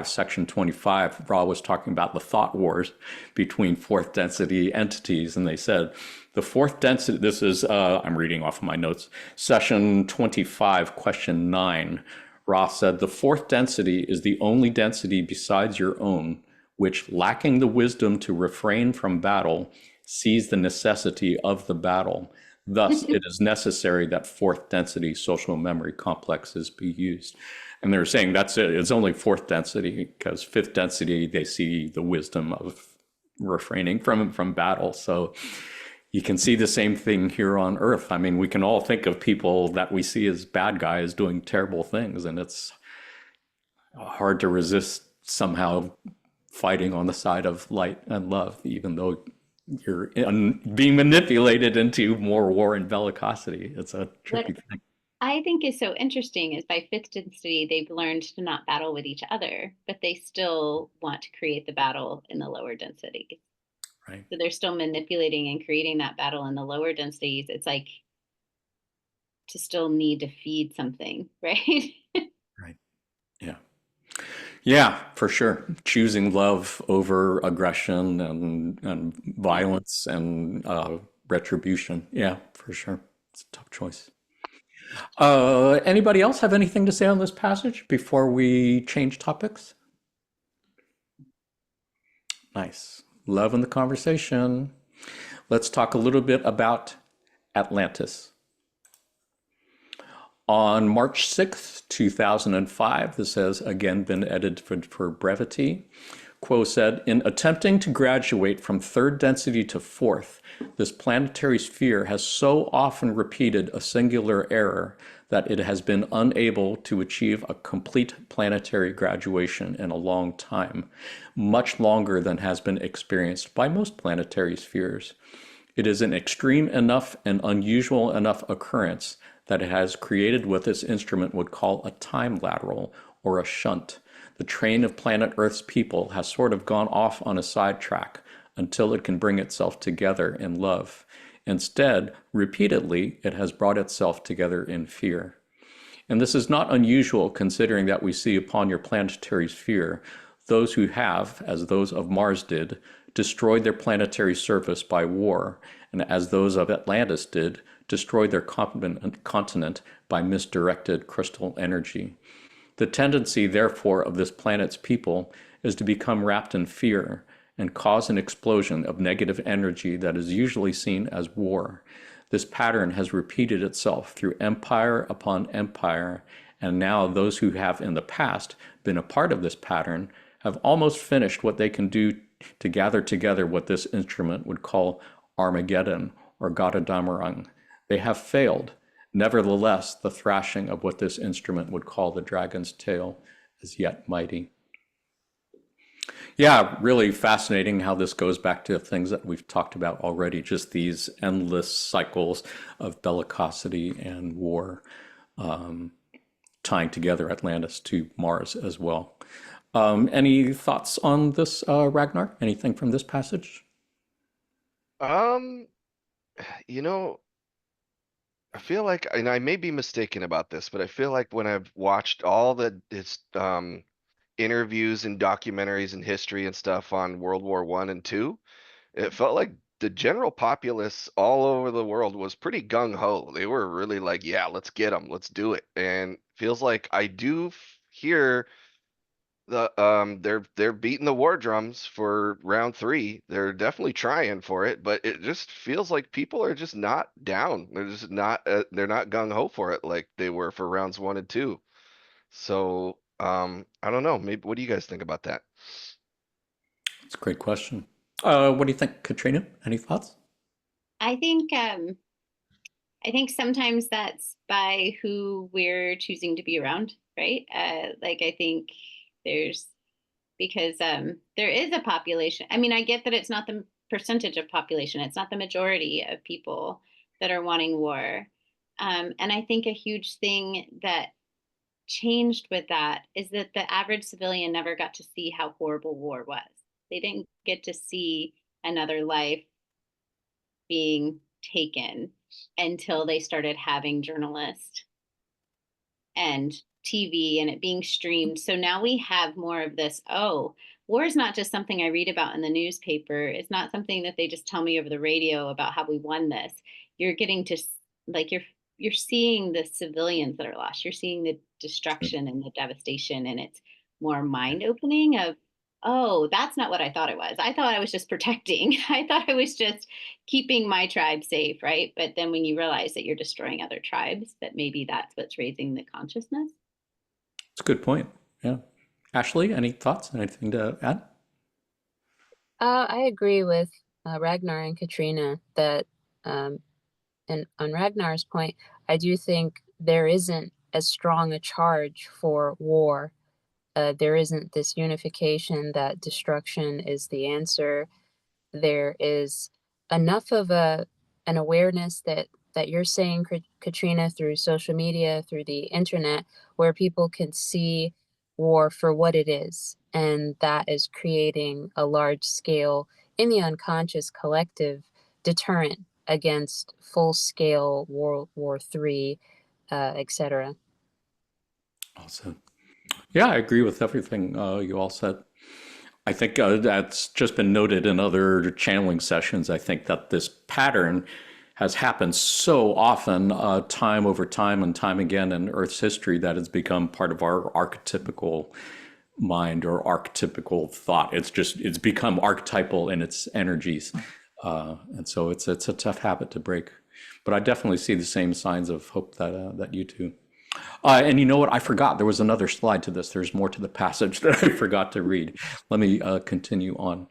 section 25, Ra was talking about the thought wars between fourth density entities. And they said, the fourth density, this is, I'm reading off of my notes, session 25, question 9. Ra said, the fourth density is the only density besides your own, which, lacking the wisdom to refrain from battle, sees the necessity of the battle. Thus, it is necessary that fourth density social memory complexes be used. And they're saying that's it. It's only fourth density because fifth density, they see the wisdom of refraining from battle. So you can see the same thing here on Earth. I mean, we can all think of people that we see as bad guys doing terrible things, and it's hard to resist somehow fighting on the side of light and love, even though you're being manipulated into more war and bellicosity. It's a tricky thing. I think is so interesting is by fifth density, they've learned to not battle with each other, but they still want to create the battle in the lower densities. Right. So they're still manipulating and creating that battle in the lower densities. It's like to still need to feed something, right? Right. Yeah. Yeah, for sure. Choosing love over aggression and violence and retribution. Yeah, for sure. It's a tough choice. Anybody else have anything to say on this passage before we change topics? Nice. Love in the conversation. Let's talk a little bit about Atlantis. On March 6th, 2005, this has again been edited for brevity. Quo said, in attempting to graduate from third density to fourth, this planetary sphere has so often repeated a singular error that it has been unable to achieve a complete planetary graduation in a long time, much longer than has been experienced by most planetary spheres. It is an extreme enough and unusual enough occurrence that it has created what this instrument would call a time lateral or a shunt. The train of planet Earth's people has sort of gone off on a sidetrack until it can bring itself together in love. Instead, repeatedly, it has brought itself together in fear. And this is not unusual considering that we see upon your planetary sphere those who have, as those of Mars did, destroyed their planetary surface by war, and as those of Atlantis did, destroyed their continent by misdirected crystal energy. The tendency, therefore, of this planet's people is to become wrapped in fear and cause an explosion of negative energy that is usually seen as war. This pattern has repeated itself through empire upon empire, and now those who have in the past been a part of this pattern have almost finished what they can do to gather together what this instrument would call Armageddon or Götterdämmerung. They have failed. Nevertheless, the thrashing of what this instrument would call the dragon's tail is yet mighty. Yeah, really fascinating how this goes back to things that we've talked about already, just these endless cycles of bellicosity and war, tying together Atlantis to Mars as well. Any thoughts on this, Ragnar? Anything from this passage? Um, you know, I feel like, and I may be mistaken about this, but I feel like when I've watched all the interviews and documentaries and history and stuff on World War I and II, it felt like the general populace all over the world was pretty gung ho. They were really like, yeah, let's get them, let's do it. And feels like I do hear they're beating the war drums for round 3. They're definitely trying for it, but it just feels like people are just not down. They're just not they're not gung ho for it like they were for rounds 1 and 2. So I don't know. Maybe what do you guys think about that? That's a great question. What do you think, Katrina? Any thoughts? I think sometimes that's by who we're choosing to be around, right? Like I think there's because there is a population. I mean, I get that it's not the percentage of population, it's not the majority of people that are wanting war. And I think a huge thing that changed with that is that the average civilian never got to see how horrible war was. They didn't get to see another life being taken until they started having journalists and TV and it being streamed. So now we have more of this, oh, war is not just something I read about in the newspaper. It's not something that they just tell me over the radio about how we won this. You're getting to like you're seeing the civilians that are lost. You're seeing the destruction and the devastation, and it's more mind opening of, oh, that's not what I thought it was. I thought I was just protecting. I thought I was just keeping my tribe safe, right? But then when you realize that you're destroying other tribes, that maybe that's what's raising the consciousness. It's a good point. Yeah. Ashley, any thoughts? Anything to add? I agree with Ragnar and Katrina that, and on Ragnar's point, I do think there isn't as strong a charge for war. There isn't this unification that destruction is the answer. There is enough of an awareness that you're saying, Katrina, through social media, through the internet, where people can see war for what it is. And that is creating a large scale, in the unconscious collective, deterrent against full-scale World War III, etc. Awesome. Yeah, I agree with everything you all said. I think that's just been noted in other channeling sessions. I think that this pattern has happened so often, time over time and time again in Earth's history, that it's become part of our archetypical mind or archetypical thought. It's become archetypal in its energies. And so it's a tough habit to break. But I definitely see the same signs of hope that you do. And you know what? I forgot. There was another slide to this. There's more to the passage that I forgot to read. Let me continue on.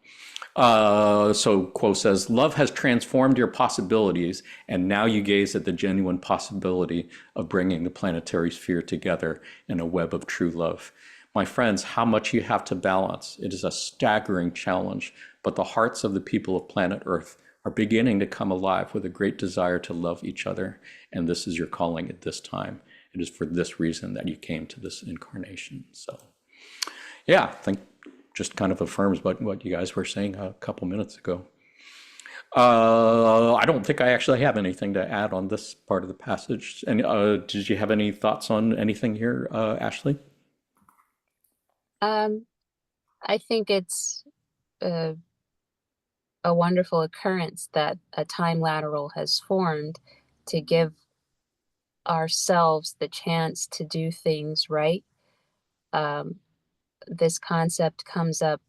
So Quo says, love has transformed your possibilities, and now you gaze at the genuine possibility of bringing the planetary sphere together in a web of true love. My friends, how much you have to balance. It is a staggering challenge, but the hearts of the people of planet Earth are beginning to come alive with a great desire to love each other, and this is your calling at this time. It is for this reason that you came to this incarnation. So, yeah, I think just kind of affirms what you guys were saying a couple minutes ago. I don't think I actually have anything to add on this part of the passage. And did you have any thoughts on anything here, Ashley? I think it's a wonderful occurrence that a time lateral has formed to give ourselves the chance to do things right. This concept comes up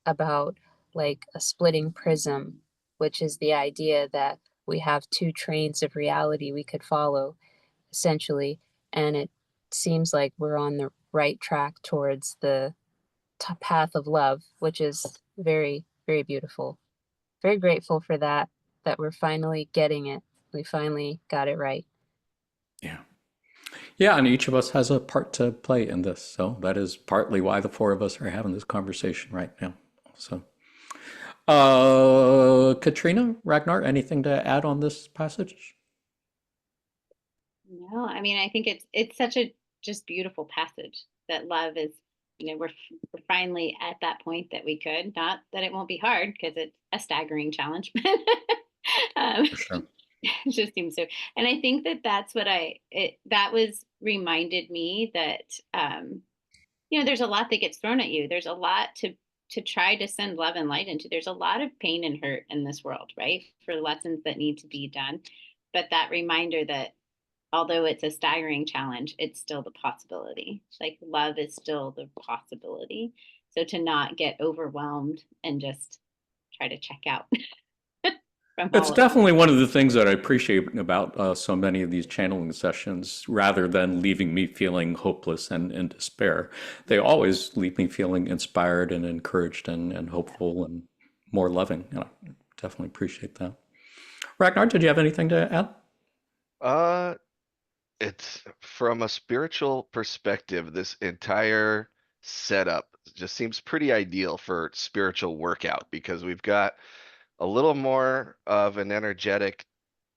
about like a splitting prism, which is the idea that we have two trains of reality we could follow, essentially, and it seems like we're on the right track towards the path of love, which is very, very beautiful. Very grateful for that we're finally getting it. We finally got it right. Yeah. Yeah, and each of us has a part to play in this. So that is partly why the four of us are having this conversation right now. So, Katrina, Ragnar, anything to add on this passage? No, I mean, I think it's such a just beautiful passage that love is, we're finally at that point that we could, not that it won't be hard because it's a staggering challenge, but For sure. it just seems so. And I think that that's what that was reminded me that, there's a lot that gets thrown at you. There's a lot to try to send love and light into. There's a lot of pain and hurt in this world, right? For lessons that need to be done. But that reminder that although it's a staggering challenge, it's still the possibility. Like love is still the possibility. So to not get overwhelmed and just try to check out. It's definitely one of the things that I appreciate about so many of these channeling sessions, rather than leaving me feeling hopeless and in despair. They always leave me feeling inspired and encouraged and hopeful and more loving. I definitely appreciate that. Ragnar, did you have anything to add? Uh, it's from a spiritual perspective, this entire setup just seems pretty ideal for spiritual workout because we've got a little more of an energetic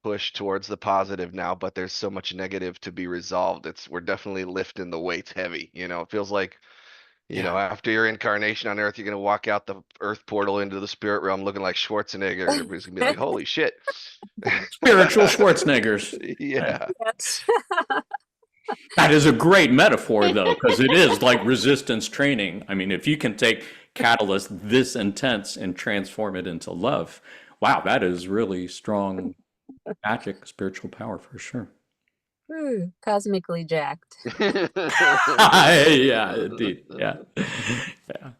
push towards the positive now, but there's so much negative to be resolved. We're definitely lifting the weights heavy. It feels like, after your incarnation on Earth, you're gonna walk out the Earth portal into the spirit realm looking like Schwarzenegger. Everybody's gonna be like, "Holy shit!" Spiritual Schwarzeneggers. Yeah. Yes. That is a great metaphor, though, because it is like resistance training. I mean, if you can take catalyst this intense and transform it into love, wow, that is really strong magic, spiritual power for sure. Cosmically jacked. Yeah, indeed. Yeah. Yeah.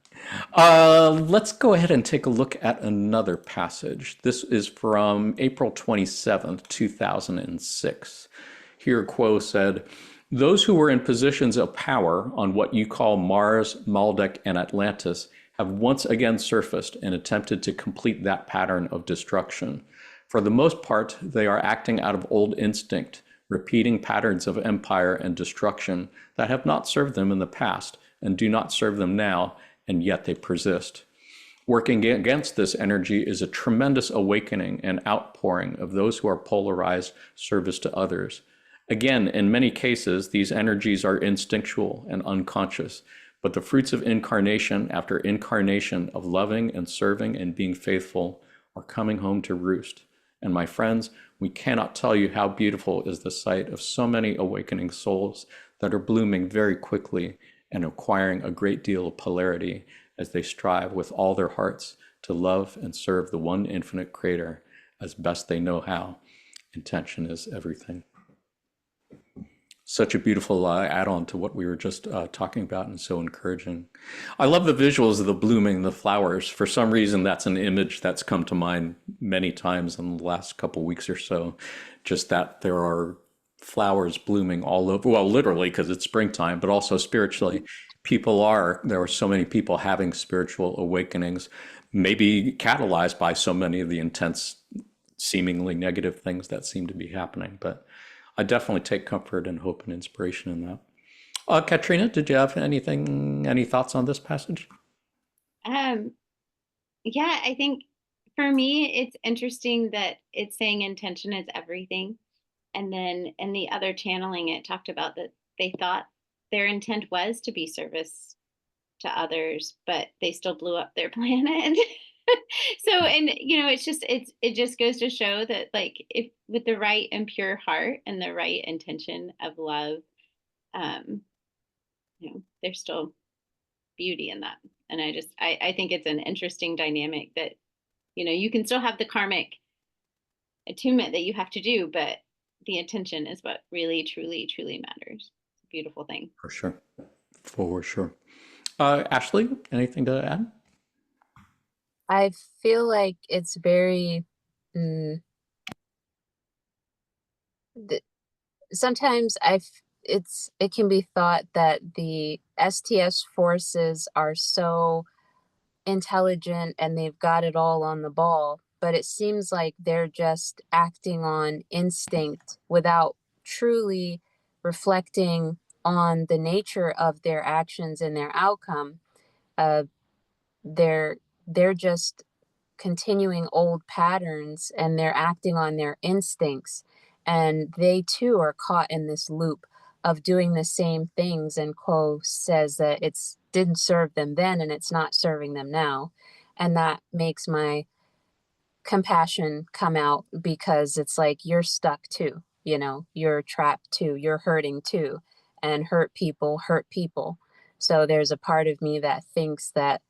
Let's go ahead and take a look at another passage. This is from April 27th, 2006. Here, Quo said, "Those who were in positions of power on what you call Mars, Maldek, and Atlantis have once again surfaced and attempted to complete that pattern of destruction. For the most part, they are acting out of old instinct, repeating patterns of empire and destruction that have not served them in the past and do not serve them now, and yet they persist. Working against this energy is a tremendous awakening and outpouring of those who are polarized service to others. Again, in many cases, these energies are instinctual and unconscious, but the fruits of incarnation after incarnation of loving and serving and being faithful are coming home to roost. And my friends, we cannot tell you how beautiful is the sight of so many awakening souls that are blooming very quickly and acquiring a great deal of polarity as they strive with all their hearts to love and serve the one infinite creator as best they know how. Intention is everything." Such a beautiful add-on to what we were just talking about, and so encouraging. I love the visuals of the blooming, the flowers. For some reason, that's an image that's come to mind many times in the last couple weeks or so. Just that there are flowers blooming all over, well, literally because it's springtime, but also spiritually. There are so many people having spiritual awakenings, maybe catalyzed by so many of the intense, seemingly negative things that seem to be happening. But I definitely take comfort and hope and inspiration in that. Katrina, did you have any thoughts on this passage? Yeah, I think for me, it's interesting that it's saying intention is everything. And then in the other channeling, it talked about that they thought their intent was to be service to others, but they still blew up their planet. So, and it just goes to show that, like, if with the right and pure heart and the right intention of love, um, there's still beauty in that. And I think it's an interesting dynamic that, you can still have the karmic attunement that you have to do, but the intention is what really, truly, truly matters. It's a beautiful thing. For sure. For sure. Ashley, anything to add? I feel like it's very, mm, sometimes it can be thought that the STS forces are so intelligent and they've got it all on the ball, but it seems like they're just acting on instinct without truly reflecting on the nature of their actions and their outcome. Uh, they're they're just continuing old patterns and they're acting on their instincts, and they too are caught in this loop of doing the same things, and Quo says that it's didn't serve them then and it's not serving them now, and that makes my compassion come out, because it's like you're stuck too, you're trapped too, you're hurting too, and hurt people hurt people. So there's a part of me that thinks that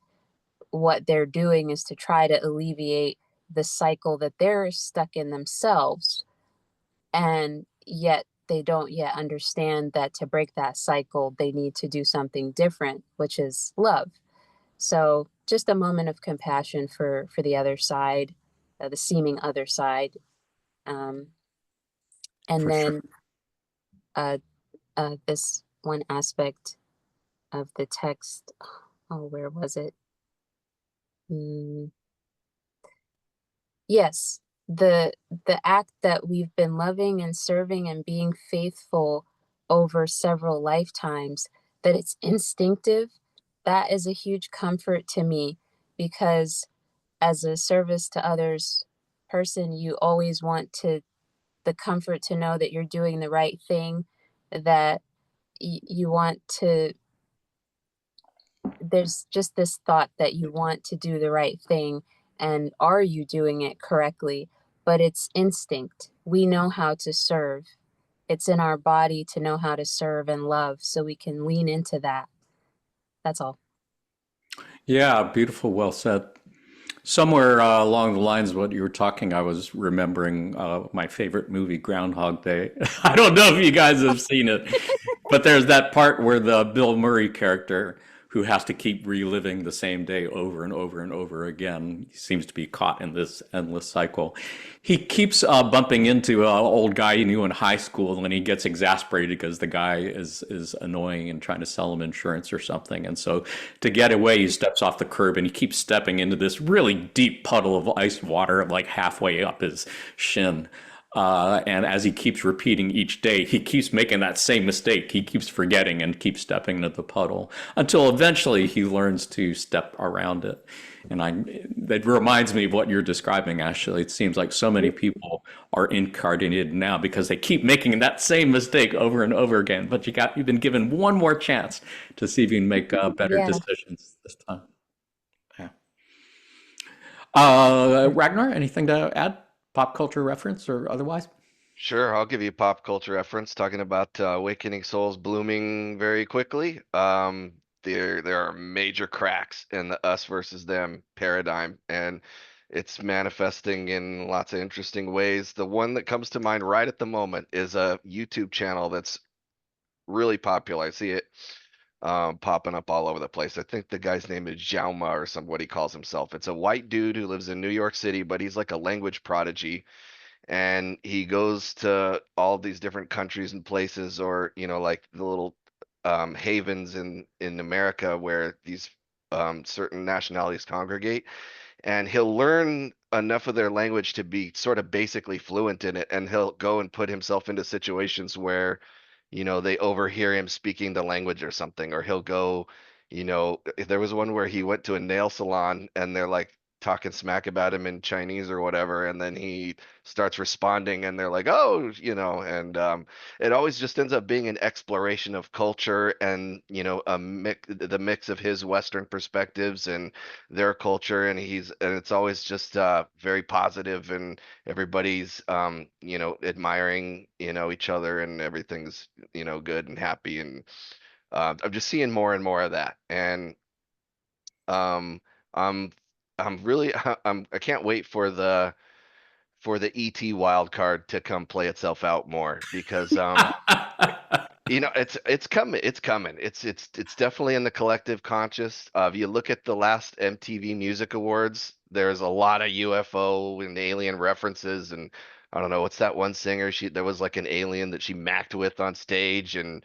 what they're doing is to try to alleviate the cycle that they're stuck in themselves, and yet they don't yet understand that to break that cycle they need to do something different, which is love. So just a moment of compassion for the other side, the seeming other side. um, and For sure. then this one aspect of the text, oh, where was it? Yes, the act that we've been loving and serving and being faithful over several lifetimes, that it's instinctive, that is a huge comfort to me, because as a service to others person, you always want the comfort to know that you're doing the right thing, that you want to, there's just this thought that you want to do the right thing, and are you doing it correctly? But it's instinct. We know how to serve. It's in our body to know how to serve and love, so we can lean into that. That's all. Yeah, beautiful. Well said. Somewhere along the lines of what you were talking, I was remembering my favorite movie, Groundhog Day. I don't know if you guys have seen it, but there's that part where the Bill Murray character, who has to keep reliving the same day over and over and over again, he seems to be caught in this endless cycle. He keeps bumping into an old guy he knew in high school, and he gets exasperated because the guy is annoying and trying to sell him insurance or something. And so to get away, he steps off the curb and he keeps stepping into this really deep puddle of ice water, like halfway up his shin. And as he keeps repeating each day, he keeps making that same mistake. He keeps forgetting and keeps stepping into the puddle until eventually he learns to step around it. And that reminds me of what you're describing, Ashley. It seems like so many people are incarnated now because they keep making that same mistake over and over again. But you've been given one more chance to see if you can make better Yeah. decisions this time. Yeah. Ragnar, anything to add? Pop culture reference or otherwise? Sure, I'll give you a pop culture reference talking about awakening souls blooming very quickly. There are major cracks in the us versus them paradigm, and it's manifesting in lots of interesting ways. The one that comes to mind right at the moment is a YouTube channel that's really popular. I see it popping up all over the place. I think the guy's name is Jauma or what he calls himself. It's a white dude who lives in New York City, but he's like a language prodigy, and he goes to all these different countries and places, or like the little havens in America where these certain nationalities congregate, and he'll learn enough of their language to be sort of basically fluent in it, and he'll go and put himself into situations where they overhear him speaking the language or something, or he'll go, if there was one where he went to a nail salon and they're like, talking smack about him in Chinese or whatever, and then he starts responding, and they're like, "Oh, and it always just ends up being an exploration of culture and the mix of his Western perspectives and their culture, and it's always just very positive, and everybody's admiring each other, and everything's good and happy, and I'm just seeing more and more of that, and um, I'm I'm really I can't wait for the ET wild card to come play itself out more because it's coming. It's coming. It's definitely in the collective conscious. If you look at the last MTV Music Awards, there's a lot of UFO and alien references, and I don't know what's that one singer. There was like an alien that she macked with on stage, and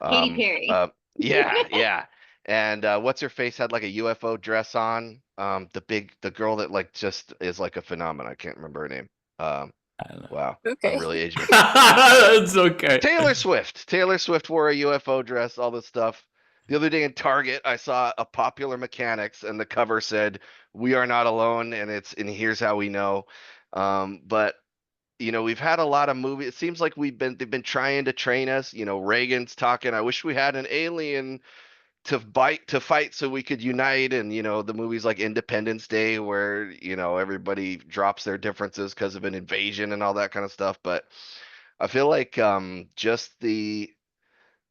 Katy um Perry. uh yeah. And what's her face had like a UFO dress on. The girl that like just is like a phenomenon. I can't remember her name. Um, I don't know. wow, I'm Okay. really aging. It's okay. Taylor Swift. Taylor Swift wore a UFO dress, all this stuff. The other day in Target, I saw a Popular Mechanics, and the cover said, "We are not alone," and here's how we know. But we've had a lot of movies. It seems like they've been trying to train us. Reagan's talking. I wish we had an alien to fight so we could unite, and the movies like Independence Day where everybody drops their differences because of an invasion and all that kind of stuff. But I feel like just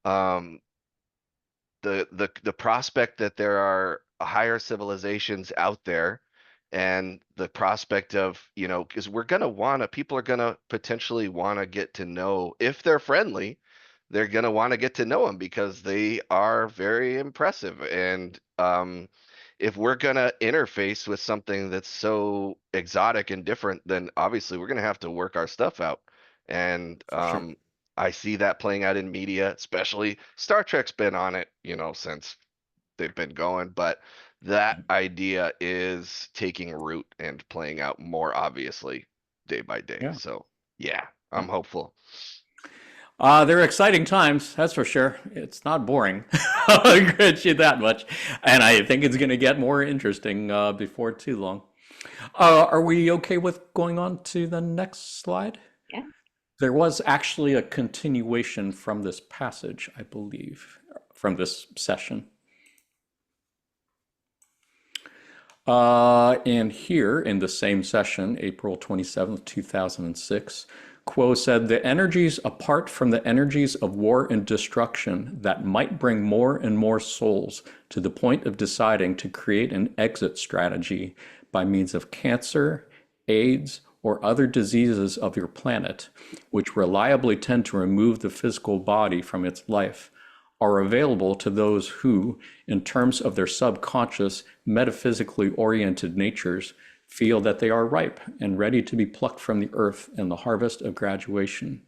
um the prospect that there are higher civilizations out there, and the prospect of because people are gonna potentially want to get to know, if they're friendly, they're gonna want to get to know them because they are very impressive. And if we're gonna interface with something that's so exotic and different, then obviously we're gonna have to work our stuff out. And For sure. I see that playing out in media, especially Star Trek's been on it, since they've been going, but that idea is taking root and playing out more obviously day by day. Yeah. So yeah, Yeah. I'm hopeful. They're exciting times, that's for sure. It's not boring. I'll grant you that much. And I think it's going to get more interesting before too long. Are we okay with going on to the next slide? Yeah. There was actually a continuation from this passage, I believe, from this session. And here in the same session, April 27th, 2006, Quo said, the energies apart from the energies of war and destruction that might bring more and more souls to the point of deciding to create an exit strategy by means of cancer, AIDS, or other diseases of your planet, which reliably tend to remove the physical body from its life, are available to those who, in terms of their subconscious, metaphysically oriented natures, feel that they are ripe and ready to be plucked from the earth in the harvest of graduation.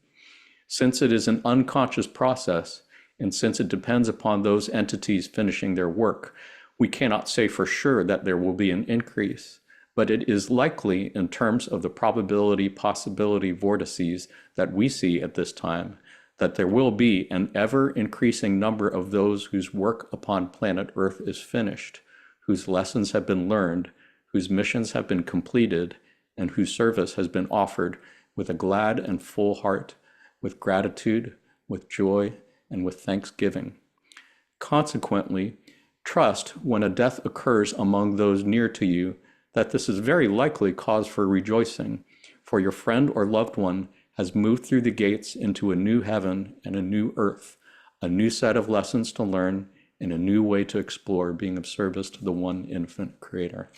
Since it is an unconscious process, and since it depends upon those entities finishing their work, we cannot say for sure that there will be an increase, but it is likely in terms of the probability-possibility vortices that we see at this time, that there will be an ever-increasing number of those whose work upon planet Earth is finished, whose lessons have been learned, whose missions have been completed, and whose service has been offered with a glad and full heart, with gratitude, with joy, and with thanksgiving. Consequently, trust when a death occurs among those near to you that this is very likely cause for rejoicing, for your friend or loved one has moved through the gates into a new heaven and a new earth, a new set of lessons to learn, and a new way to explore, being of service to the one infinite creator.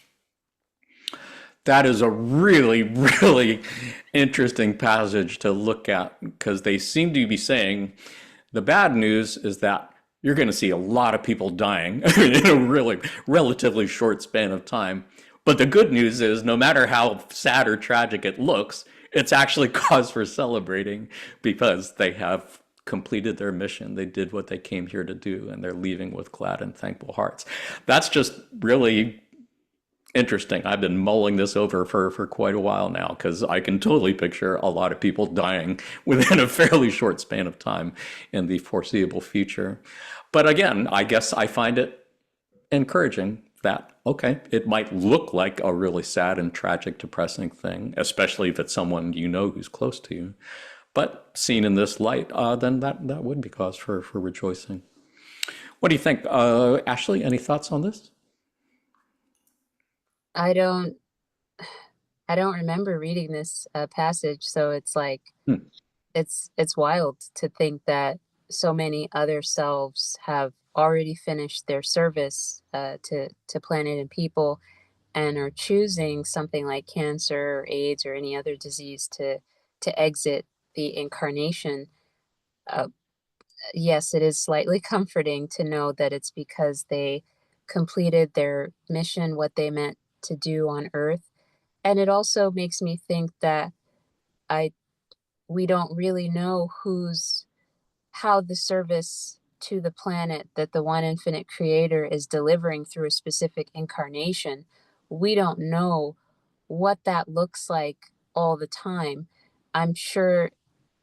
That is a really, really interesting passage to look at, because they seem to be saying the bad news is that you're going to see a lot of people dying in a really relatively short span of time. But the good news is, no matter how sad or tragic it looks, it's actually cause for celebrating because they have completed their mission. They did what they came here to do, and they're leaving with glad and thankful hearts. That's just really interesting. I've been mulling this over for quite a while now, because I can totally picture a lot of people dying within a fairly short span of time in the foreseeable future. But again, I guess I find it encouraging that, okay, it might look like a really sad and tragic, depressing thing, especially if it's someone you know who's close to you. But seen in this light, then that would be cause for rejoicing. What do you think, Ashley? Any thoughts on this? I don't I don't remember reading this passage, so it's like Hmm. it's wild to think that so many other selves have already finished their service to planet and people, and are choosing something like cancer or AIDS or any other disease to exit the incarnation. Uh, yes, it is slightly comforting to know that it's because they completed their mission, what they meant to do on Earth. And it also makes me think that I we don't really know how the service to the planet that the one infinite creator is delivering through a specific incarnation, we don't know what that looks like all the time. I'm sure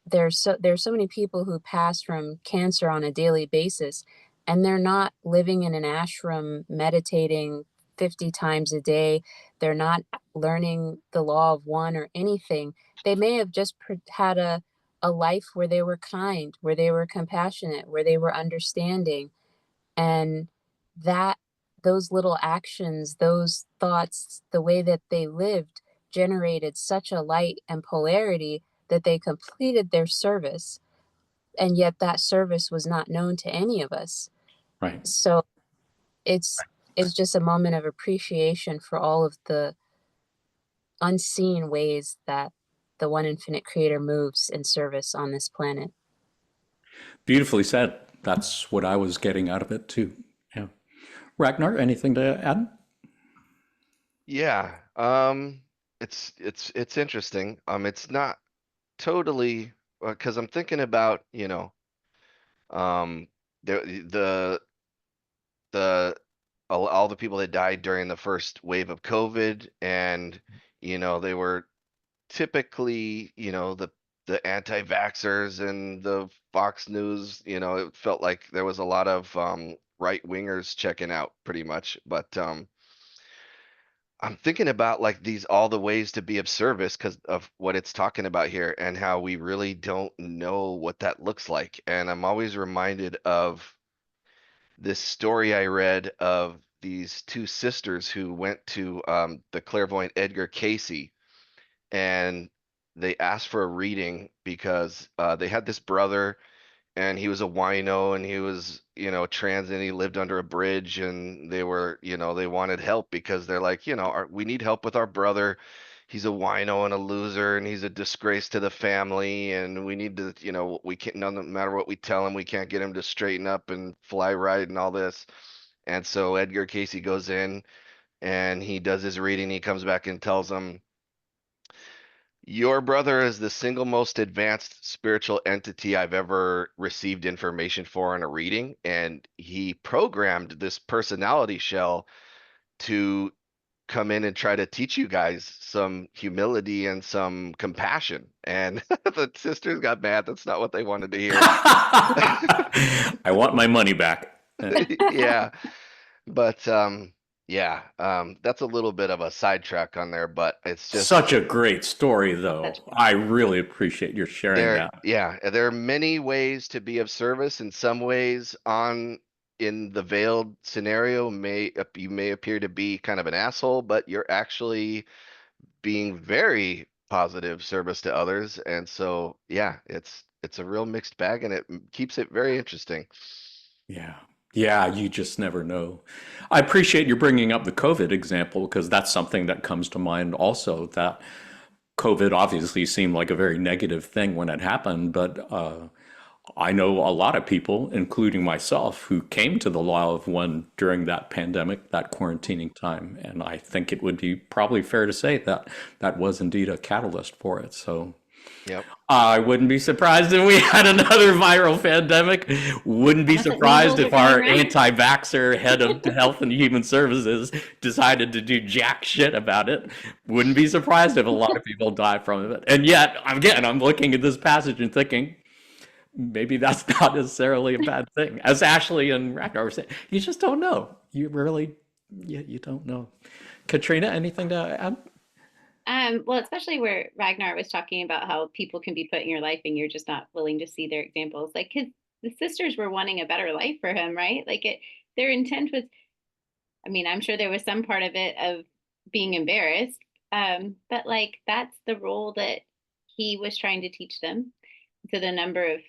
there's so many people who pass from cancer on a daily basis, and they're not living in an ashram meditating 50 times a day. They're not learning the law of one or anything. They may have just had a life where they were kind, where they were compassionate, where they were understanding, and that those little actions, those thoughts, the way that they lived generated such a light and polarity that they completed their service, and yet that service was not known to any of us. Right. So it's it's just a moment of appreciation for all of the unseen ways that the one infinite creator moves in service on this planet. Beautifully said. That's what I was getting out of it too. Yeah. Ragnar, anything to add? Yeah. It's interesting. It's not totally because I'm thinking about, um, the the all the people that died during the first wave of COVID, and they were typically, the anti-vaxxers and the Fox News. It felt like there was a lot of right wingers checking out pretty much, but I'm thinking about like these all the ways to be of service because of what it's talking about here and how we really don't know what that looks like. And I'm always reminded of this story I read of these two sisters who went to the clairvoyant Edgar Casey, and they asked for a reading because they had this brother, and he was a wino, and he was, trans, and he lived under a bridge, and they were, they wanted help because they're like, we need help with our brother. He's a wino and a loser, and he's a disgrace to the family, and we need to, we can't, no matter what we tell him, we can't get him to straighten up and fly right and all this. And so Edgar Casey goes in and he does his reading. He comes back and tells him, your brother is the single most advanced spiritual entity I've ever received information for in a reading, and he programmed this personality shell to come in and try to teach you guys some humility and some compassion. And the sisters got mad. That's not what they wanted to hear. I want my money back. Yeah. But yeah, that's a little bit of a sidetrack on there, but it's just Such a great story, though. Such- I really appreciate your sharing that. there are many ways to be of service. In some ways, in the veiled scenario, you may appear to be kind of an asshole, but you're actually being very positive service to others. And so, yeah, it's a real mixed bag, and it keeps it very interesting. Yeah. Yeah, you just never know. I appreciate you bringing up the COVID example because that's something that comes to mind also. That COVID obviously seemed like a very negative thing when it happened, but I know a lot of people, including myself, who came to the Law of One during that pandemic, that quarantining time. And I think it would be probably fair to say that that was indeed a catalyst for it. So Yep. I wouldn't be surprised if we had another viral pandemic. Wouldn't be That's what surprised measles if are our going around. anti-vaxxer head of Health and Human Services decided to do jack shit about it. Wouldn't be surprised if a lot of people die from it. And yet, again, I'm looking at this passage and thinking, maybe that's not necessarily a bad thing. As Ashley and Ragnar were saying, you just don't know. You really you don't know. Katrina, anything to add? Well, especially where Ragnar was talking about how people can be put in your life and you're just not willing to see their examples. Like the sisters were wanting a better life for him, right? Like their intent was, I mean, I'm sure there was some part of it of being embarrassed, but like that's the role that he was trying to teach them. So the number of,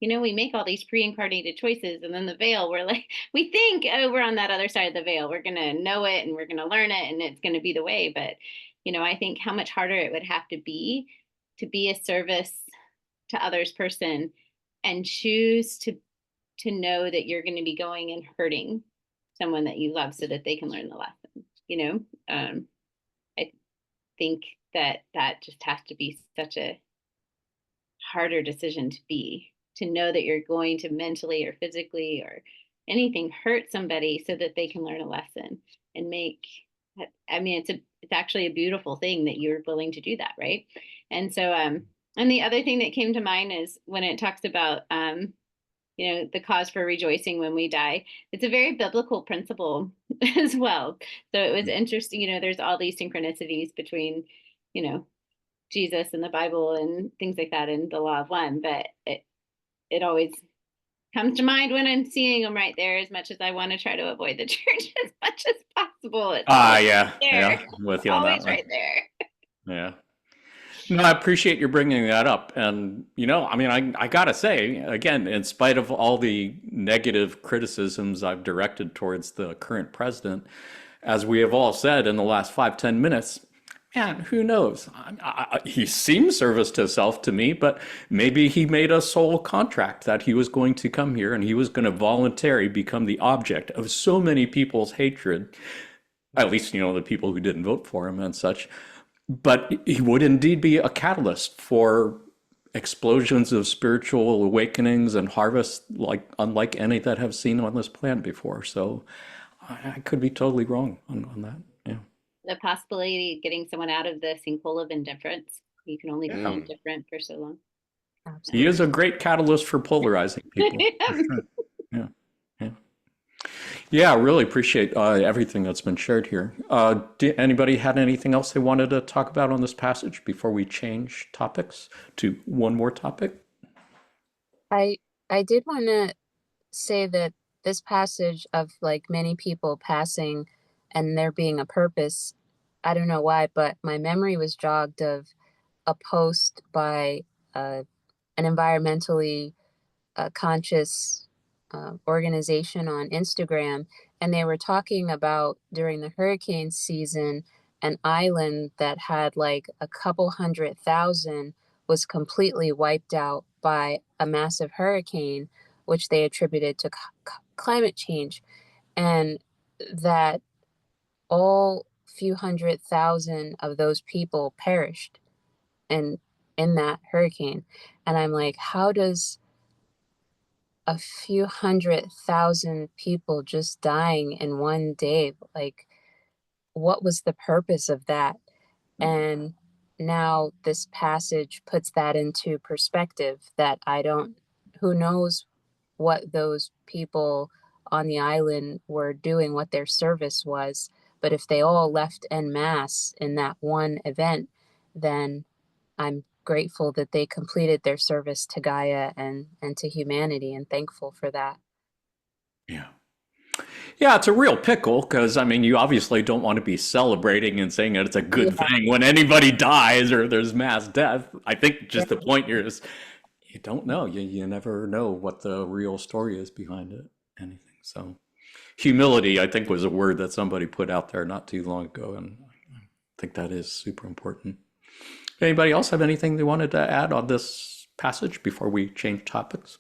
we make all these pre-incarnated choices, and then the veil, we're like, we think, oh, we're on that other side of the veil. We're gonna know it, and we're gonna learn it, and it's gonna be the way. But I think how much harder it would have to be a service to others person, and choose to know that you're going to be going and hurting someone that you love so that they can learn the lesson. I think that just has to be such a harder decision to know that you're going to mentally or physically or anything hurt somebody so that they can learn a lesson and make. I mean, it's actually a beautiful thing that you're willing to do that, right? And so and the other thing that came to mind is when it talks about the cause for rejoicing when we die. It's a very biblical principle as well. So it was interesting, there's all these synchronicities between, Jesus and the Bible and things like that and the law of one, but it always comes to mind when I'm seeing them right there, as much as I want to try to avoid the church as much as possible. It's Yeah, there. yeah, I'm with you on that Always one. right there. Yeah. No, I appreciate you bringing that up. And, I mean, I gotta say, again, in spite of all the negative criticisms I've directed towards the current president, as we have all said in the last 5-10 minutes, man, who knows? He seems service to self to me, but maybe he made a soul contract that he was going to come here and he was going to voluntarily become the object of so many people's hatred, at least, the people who didn't vote for him and such. But he would indeed be a catalyst for explosions of spiritual awakenings and harvests unlike any that have seen on this planet before. So I could be totally wrong on that. Yeah. The possibility of getting someone out of the sinkhole of indifference. You can only be indifferent for so long. He is a great catalyst for polarizing people. For sure. Yeah. Yeah. Yeah, I really appreciate everything that's been shared here. Anybody had anything else they wanted to talk about on this passage before we change topics to one more topic? I did want to say that this passage of like many people passing and there being a purpose, I don't know why, but my memory was jogged of a post by an environmentally conscious organization on Instagram, and they were talking about during the hurricane season, an island that had like a couple 100,000 was completely wiped out by a massive hurricane, which they attributed to climate change, and that all few 100,000 of those people perished in that hurricane. And I'm like, how does a few 100,000 people just dying in one day, like, what was the purpose of that? And now this passage puts that into perspective, that who knows what those people on the island were doing, what their service was. But if they all left en masse in that one event, then I'm grateful that they completed their service to Gaia and to humanity, and thankful for that. Yeah. Yeah, it's a real pickle because, I mean, you obviously don't want to be celebrating and saying that it's a good thing when anybody dies or there's mass death. I think just the point here is you don't know. You never know what the real story is behind it, anything. So humility, I think, was a word that somebody put out there not too long ago, and I think that is super important. Anybody else have anything they wanted to add on this passage before we change topics?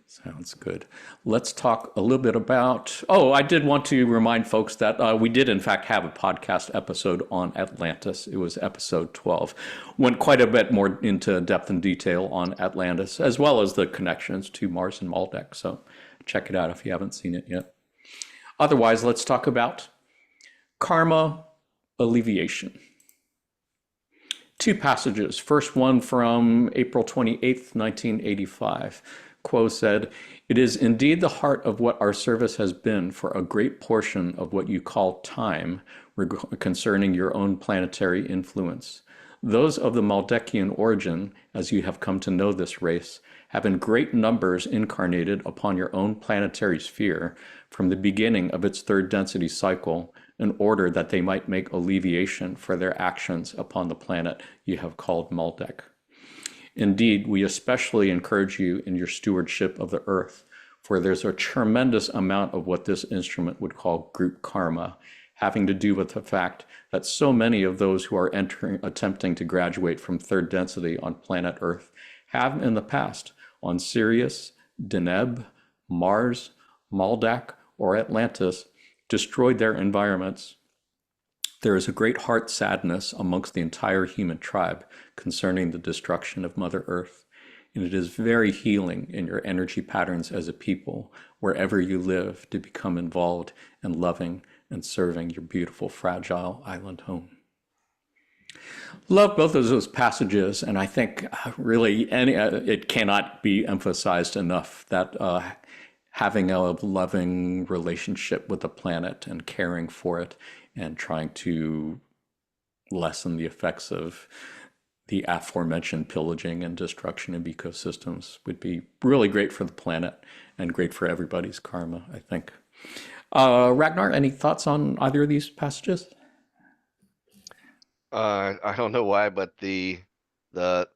Sounds good. Let's talk a little bit about, I did want to remind folks that we did in fact have a podcast episode on Atlantis. It was episode 12. Went quite a bit more into depth and detail on Atlantis, as well as the connections to Mars and Maldek. So check it out if you haven't seen it yet. Otherwise, let's talk about karma alleviation. Two passages. First one from April 28th, 1985. Quo said, "It is indeed the heart of what our service has been for a great portion of what you call time concerning your own planetary influence. Those of the Maldekian origin, as you have come to know this race, have in great numbers incarnated upon your own planetary sphere from the beginning of its third density cycle in order that they might make alleviation for their actions upon the planet you have called Maldek. Indeed, we especially encourage you in your stewardship of the earth, for there's a tremendous amount of what this instrument would call group karma, having to do with the fact that so many of those who are attempting to graduate from third density on planet Earth have in the past on Sirius, Deneb, Mars, Maldek, or Atlantis destroyed their environments. There is a great heart sadness amongst the entire human tribe concerning the destruction of Mother Earth, and it is very healing in your energy patterns as a people, wherever you live, to become involved in loving and serving your beautiful, fragile island home." Love both of those passages, and I think really it cannot be emphasized enough that having a loving relationship with the planet and caring for it and trying to lessen the effects of the aforementioned pillaging and destruction of ecosystems would be really great for the planet and great for everybody's karma, I think. Ragnar, any thoughts on either of these passages? I don't know why, but the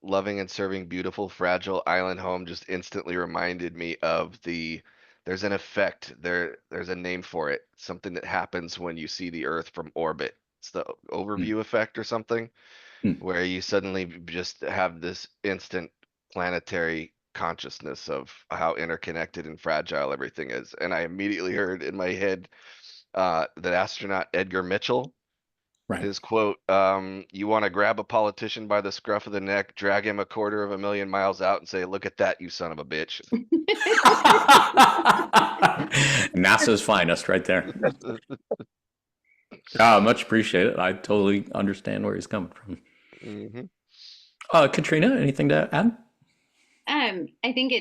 loving and serving beautiful fragile island home just instantly reminded me of there's an effect there's a name for it, something that happens when you see the Earth from orbit. It's the overview effect or something, where you suddenly just have this instant planetary consciousness of how interconnected and fragile everything is. And I immediately heard in my head that astronaut Edgar Mitchell, Right. his quote, "You want to grab a politician by the scruff of the neck, drag him 250,000 miles out and say, 'Look at that, you son of a bitch.'" NASA's finest right there. Much appreciated. I totally understand where he's coming from. Mhm. Katrina, anything to add? I think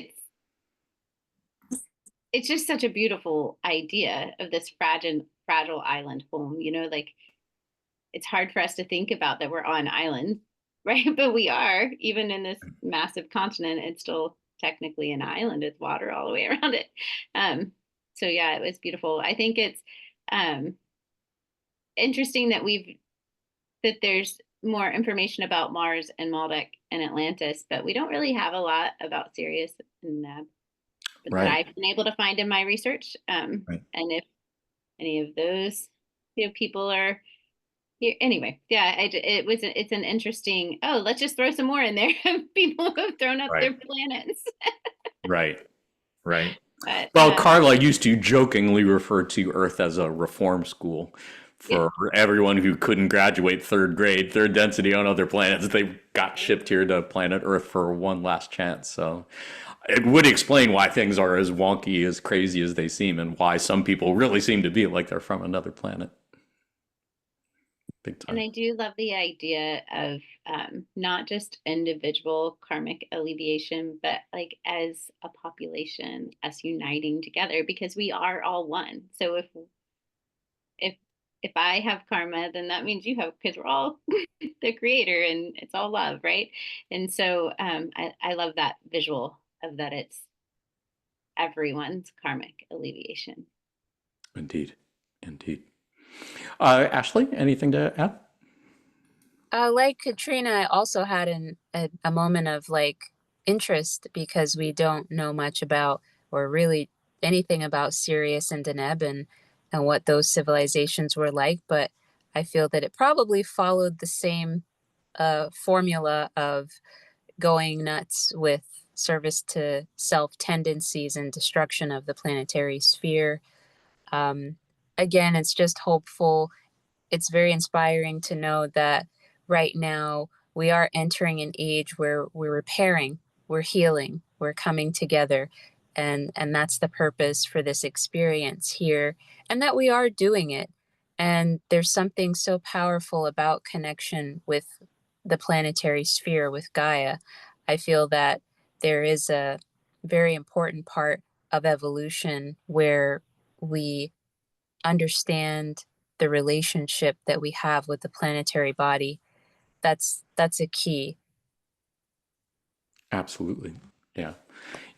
it's just such a beautiful idea of this fragile island home, like it's hard for us to think about that we're on islands, right? But we are, even in this massive continent, it's still technically an island with water all the way around it. So yeah, it was beautiful. I think it's interesting that there's more information about Mars and Maldek and Atlantis, but we don't really have a lot about Sirius and Right. that I've been able to find in my research. Right. And if any of those people are here, anyway, yeah, it's an interesting. Oh, let's just throw some more in there. People who have thrown up their Right. planets. Right. Right. But, Well, Carla used to jokingly refer to Earth as a reform school for everyone who couldn't graduate third grade, third density on other planets. They got shipped here to planet Earth for one last chance. So it would explain why things are as wonky, as crazy as they seem, and why some people really seem to be like they're from another planet. Big time. And I do love the idea of not just individual karmic alleviation, but like as a population, us uniting together, because we are all one. So if I have karma, then that means you have, because we're all the creator and it's all love, right? And so I love that visual of that it's everyone's karmic alleviation. Indeed. Indeed. Ashley, anything to add? Like Katrina, I also had a moment of like interest because we don't know much about or really anything about Sirius and Deneb and what those civilizations were like, but I feel that it probably followed the same formula of going nuts with service to self tendencies and destruction of the planetary sphere. Again, it's just hopeful. It's very inspiring to know that right now we are entering an age where we're repairing, we're healing, we're coming together. And that's the purpose for this experience here, and that we are doing it. And there's something so powerful about connection with the planetary sphere, with Gaia. I feel that there is very important part of evolution where we understand the relationship that we have with the planetary body. That's a key. Absolutely. Yeah.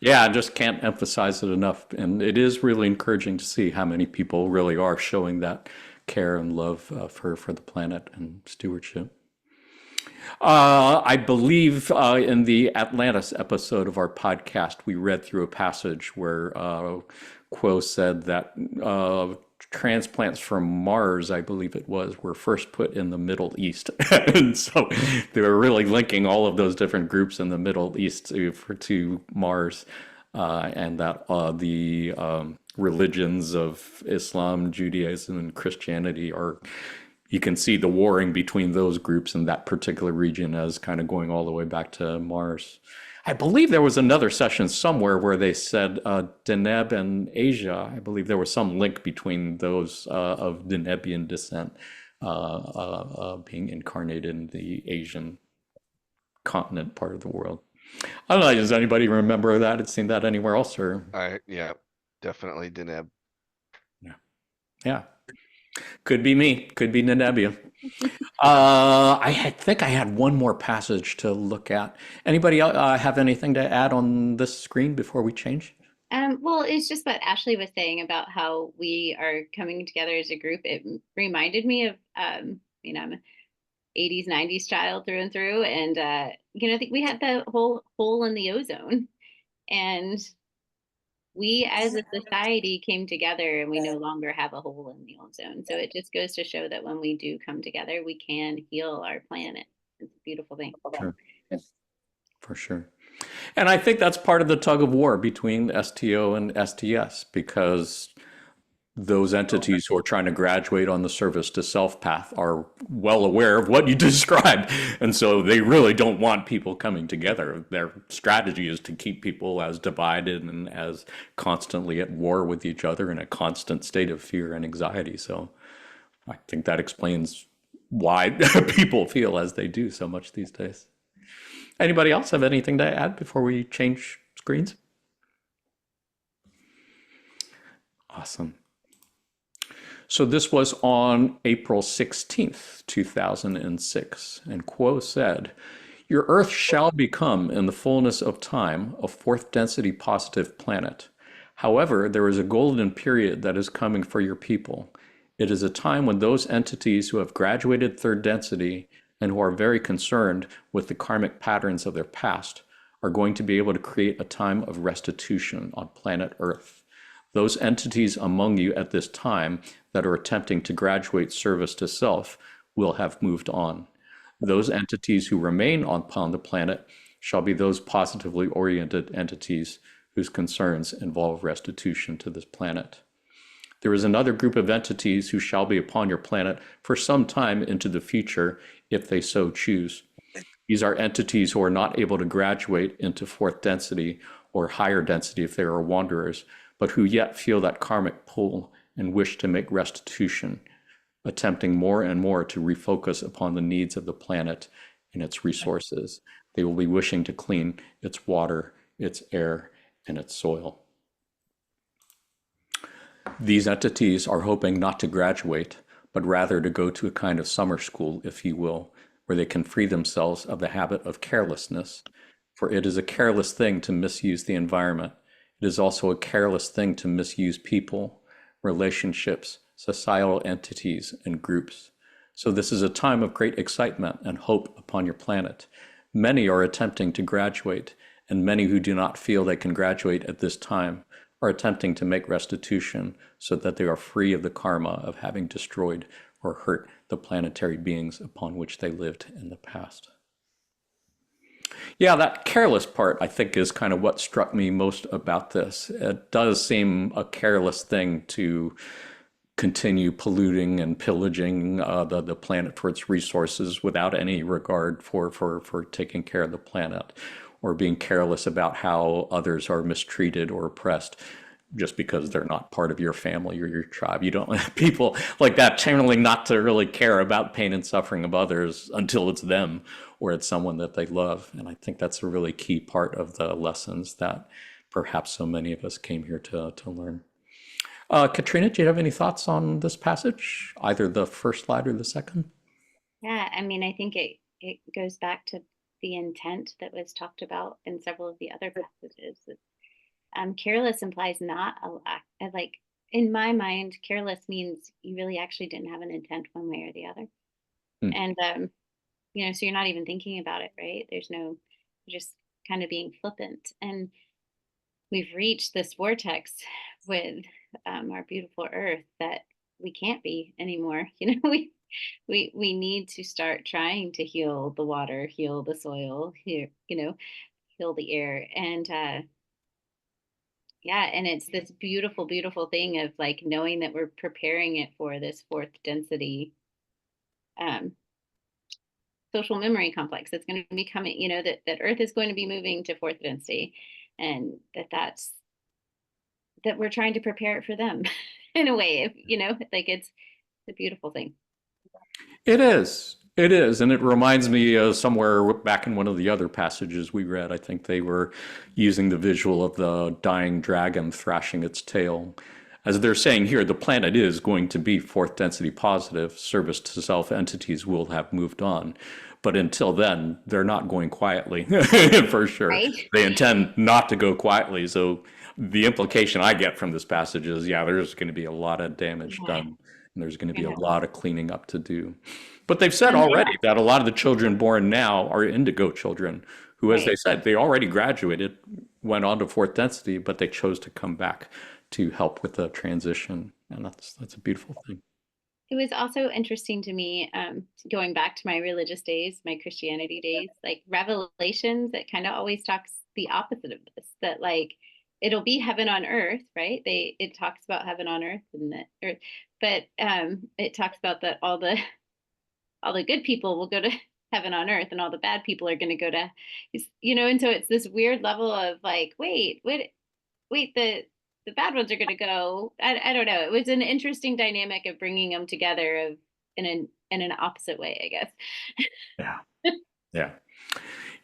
Yeah, I just can't emphasize it enough. And it is really encouraging to see how many people really are showing that care and love for the planet and stewardship. I believe in the Atlantis episode of our podcast, we read through a passage where Quo said that transplants from Mars, I believe it was, were first put in the Middle East. And so they were really linking all of those different groups in the Middle East to Mars, and that the religions of Islam, Judaism, and Christianity are, you can see the warring between those groups in that particular region as kind of going all the way back to Mars. I believe there was another session somewhere where they said Deneb and Asia. I believe there was some link between those of Denebian descent being incarnated in the Asian continent part of the world. I don't know. Does anybody remember that? Had seen that anywhere else? Or Yeah, definitely Deneb. yeah, could be me. Could be Denebia. Think I had one more passage to look at. Anybody have anything to add on this screen before we change? Well, it's just what Ashley was saying about how we are coming together as a group. It reminded me of, I'm an 80s, 90s child through and through. And, I think we had the whole hole in the ozone. And we as a society came together and we no longer have a hole in the ozone. So it just goes to show that when we do come together, we can heal our planet. It's a beautiful thing. Sure. For sure. And I think that's part of the tug of war between STO and STS, because those entities who are trying to graduate on the service to self path are well aware of what you described. And so they really don't want people coming together. Their strategy is to keep people as divided and as constantly at war with each other in a constant state of fear and anxiety. So I think that explains why people feel as they do so much these days. Anybody else have anything to add before we change screens? Awesome. So this was on April 16th, 2006, and Quo said, "Your Earth shall become, in the fullness of time, a fourth density positive planet. However, there is a golden period that is coming for your people. It is a time when those entities who have graduated third density and who are very concerned with the karmic patterns of their past are going to be able to create a time of restitution on planet Earth. Those entities among you at this time that are attempting to graduate service to self will have moved on. Those entities who remain upon the planet shall be those positively oriented entities whose concerns involve restitution to this planet. There is another group of entities who shall be upon your planet for some time into the future, if they so choose. These are entities who are not able to graduate into fourth density or higher density if they are wanderers, but who yet feel that karmic pull and wish to make restitution, attempting more and more to refocus upon the needs of the planet and its resources. They will be wishing to clean its water, its air, and its soil. These entities are hoping not to graduate, but rather to go to a kind of summer school, if you will, where they can free themselves of the habit of carelessness. For it is a careless thing to misuse the environment. It is also a careless thing to misuse people, relationships, societal entities, and groups. So this is a time of great excitement and hope upon your planet. Many are attempting to graduate, and many who do not feel they can graduate at this time are attempting to make restitution so that they are free of the karma of having destroyed or hurt the planetary beings upon which they lived in the past." Yeah, that careless part, I think, is kind of what struck me most about this. It does seem a careless thing to continue polluting and pillaging the planet for its resources without any regard for taking care of the planet, or being careless about how others are mistreated or oppressed just because they're not part of your family or your tribe. You don't, people like that generally not to really care about pain and suffering of others until it's them or it's someone that they love. And I think that's a really key part of the lessons that perhaps so many of us came here to learn. Katrina, do you have any thoughts on this passage, either the first slide or the second? Yeah, I mean, I think it goes back to the intent that was talked about in several of the other passages. Careless implies not a lack. Like in my mind, careless means you really actually didn't have an intent one way or the other, Hmm. and so you're not even thinking about it, right? You're just kind of being flippant, and we've reached this vortex with our beautiful Earth that we can't be anymore. We need to start trying to heal the water, heal the soil, here, heal the air, and yeah, and it's this beautiful, beautiful thing of like knowing that we're preparing it for this fourth density um, social memory complex that's going to be coming. That Earth is going to be moving to fourth density, and that we're trying to prepare it for them in a way. Like it's a beautiful thing. It is. It is. And it reminds me somewhere back in one of the other passages we read, I think they were using the visual of the dying dragon thrashing its tail. As they're saying here, the planet is going to be fourth density positive, service to self entities will have moved on. But until then, they're not going quietly, for sure. Right. They intend not to go quietly. So the implication I get from this passage is, yeah, there's going to be a lot of damage Yeah. done, and there's going to be a Yeah. lot of cleaning up to do. But they've said And already that a lot of the children born now are indigo children who, as they right. said, they already graduated, went on to fourth density, but they chose to come back to help with the transition. And that's a beautiful thing. It was also interesting to me, going back to my religious days, my Christianity days, like Revelations, it kind of always talks the opposite of this, that like it'll be heaven on earth, right? It talks about heaven on earth and the earth, but it talks about that all the good people will go to heaven on earth and all the bad people are going to go to, and so it's this weird level of like, wait, the bad ones are going to go. I don't know. It was an interesting dynamic of bringing them together in an opposite way, I guess. Yeah. Yeah.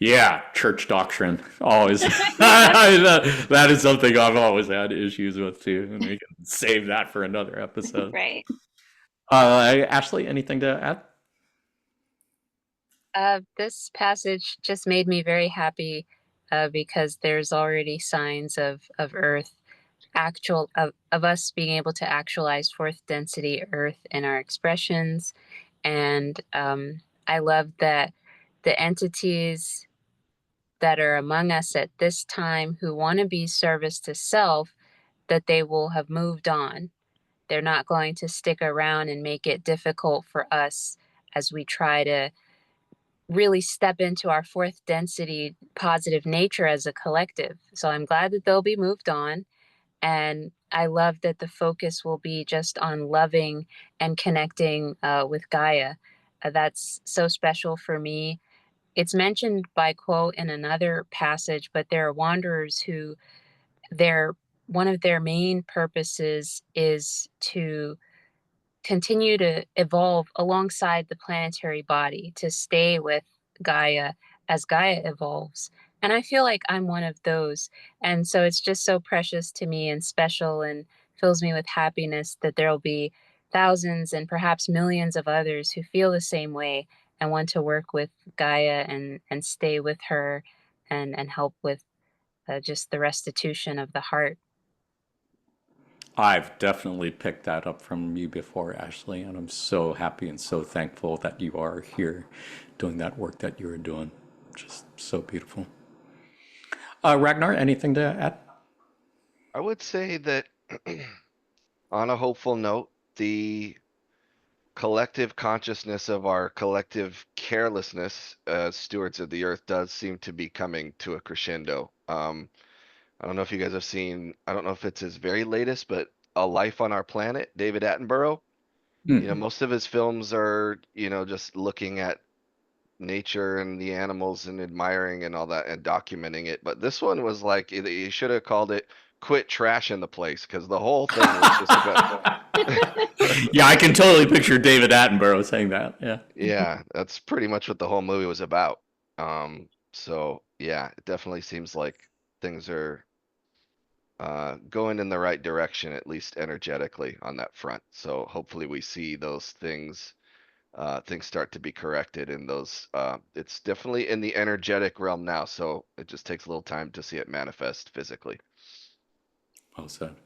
Yeah. Church doctrine. Always. That is something I've always had issues with too. And we can save that for another episode. Right. Ashley, anything to add? This passage just made me very happy because there's already signs of Earth of us being able to actualize fourth density Earth in our expressions. And I love that the entities that are among us at this time who want to be service to self, that they will have moved on. They're not going to stick around and make it difficult for us as we try to really step into our fourth density positive nature as a collective. So I'm glad that they'll be moved on. And I love that the focus will be just on loving and connecting with Gaia. That's so special for me. It's mentioned by quote in another passage, but there are wanderers who their one of their main purposes is to continue to evolve alongside the planetary body, to stay with Gaia as Gaia evolves. And I feel like I'm one of those. And so it's just so precious to me and special and fills me with happiness that there'll be thousands and perhaps millions of others who feel the same way and want to work with Gaia and stay with her and help with just the restitution of the heart. I've definitely picked that up from you before, Ashley, and I'm so happy and so thankful that you are here doing that work that you're doing. Just so beautiful. Ragnar, anything to add? I would say that on a hopeful note, the collective consciousness of our collective carelessness as stewards of the earth does seem to be coming to a crescendo. I don't know if you guys have seen, I don't know if it's his very latest, but A Life on Our Planet, David Attenborough. Most of his films are, just looking at nature and the animals and admiring and all that and documenting it. But this one was like, you should have called it Quit Trashing the Place, because the whole thing was just about. Yeah, I can totally picture David Attenborough saying that. Yeah. Yeah, that's pretty much what the whole movie was about. So yeah, it definitely seems like things are going in the right direction, at least energetically on that front. So hopefully we see those things start to be corrected in those, it's definitely in the energetic realm now. So it just takes a little time to see it manifest physically. Well said.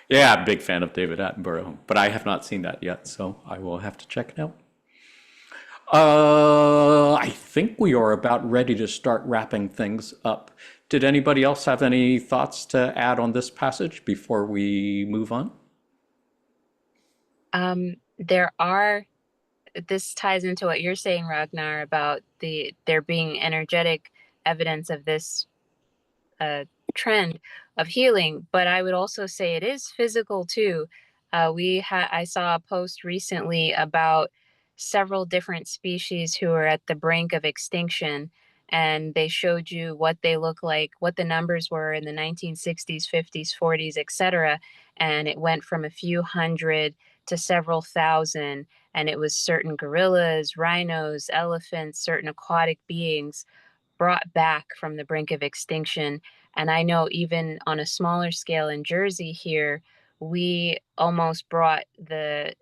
Yeah, big fan of David Attenborough, but I have not seen that yet, so I will have to check it out. I think we are about ready to start wrapping things up. Did anybody else have any thoughts to add on this passage before we move on? There are, this ties into what you're saying, Ragnar, about there being energetic evidence of this trend of healing, but I would also say it is physical too. I saw a post recently about several different species who are at the brink of extinction, and they showed you what they look like, what the numbers were in the 1960s, 50s, 40s, etc. And it went from a few hundred to several thousand, and it was certain gorillas, rhinos, elephants, certain aquatic beings brought back from the brink of extinction. And I know even on a smaller scale in Jersey here, we almost brought the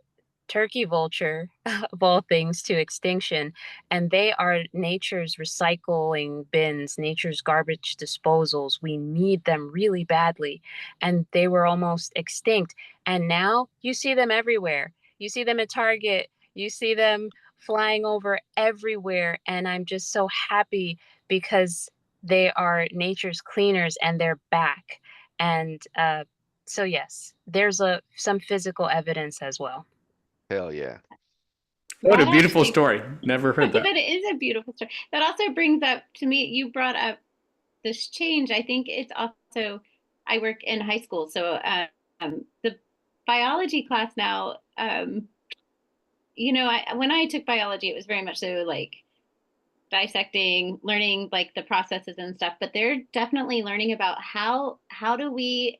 turkey vulture of all things to extinction, and they are nature's recycling bins, nature's garbage disposals. We need them really badly, and they were almost extinct, and now you see them everywhere. You see them at Target, you see them flying over everywhere, and I'm just so happy because they are nature's cleaners and they're back. And so yes, there's some physical evidence as well. Hell yeah. What a That beautiful actually, story. Never heard that. that is a beautiful story. That also brings up to me, you brought up this change. I think it's also, I work in high school, so the biology class now, when I took biology, it was very much so like dissecting, learning like the processes and stuff, but they're definitely learning about how do we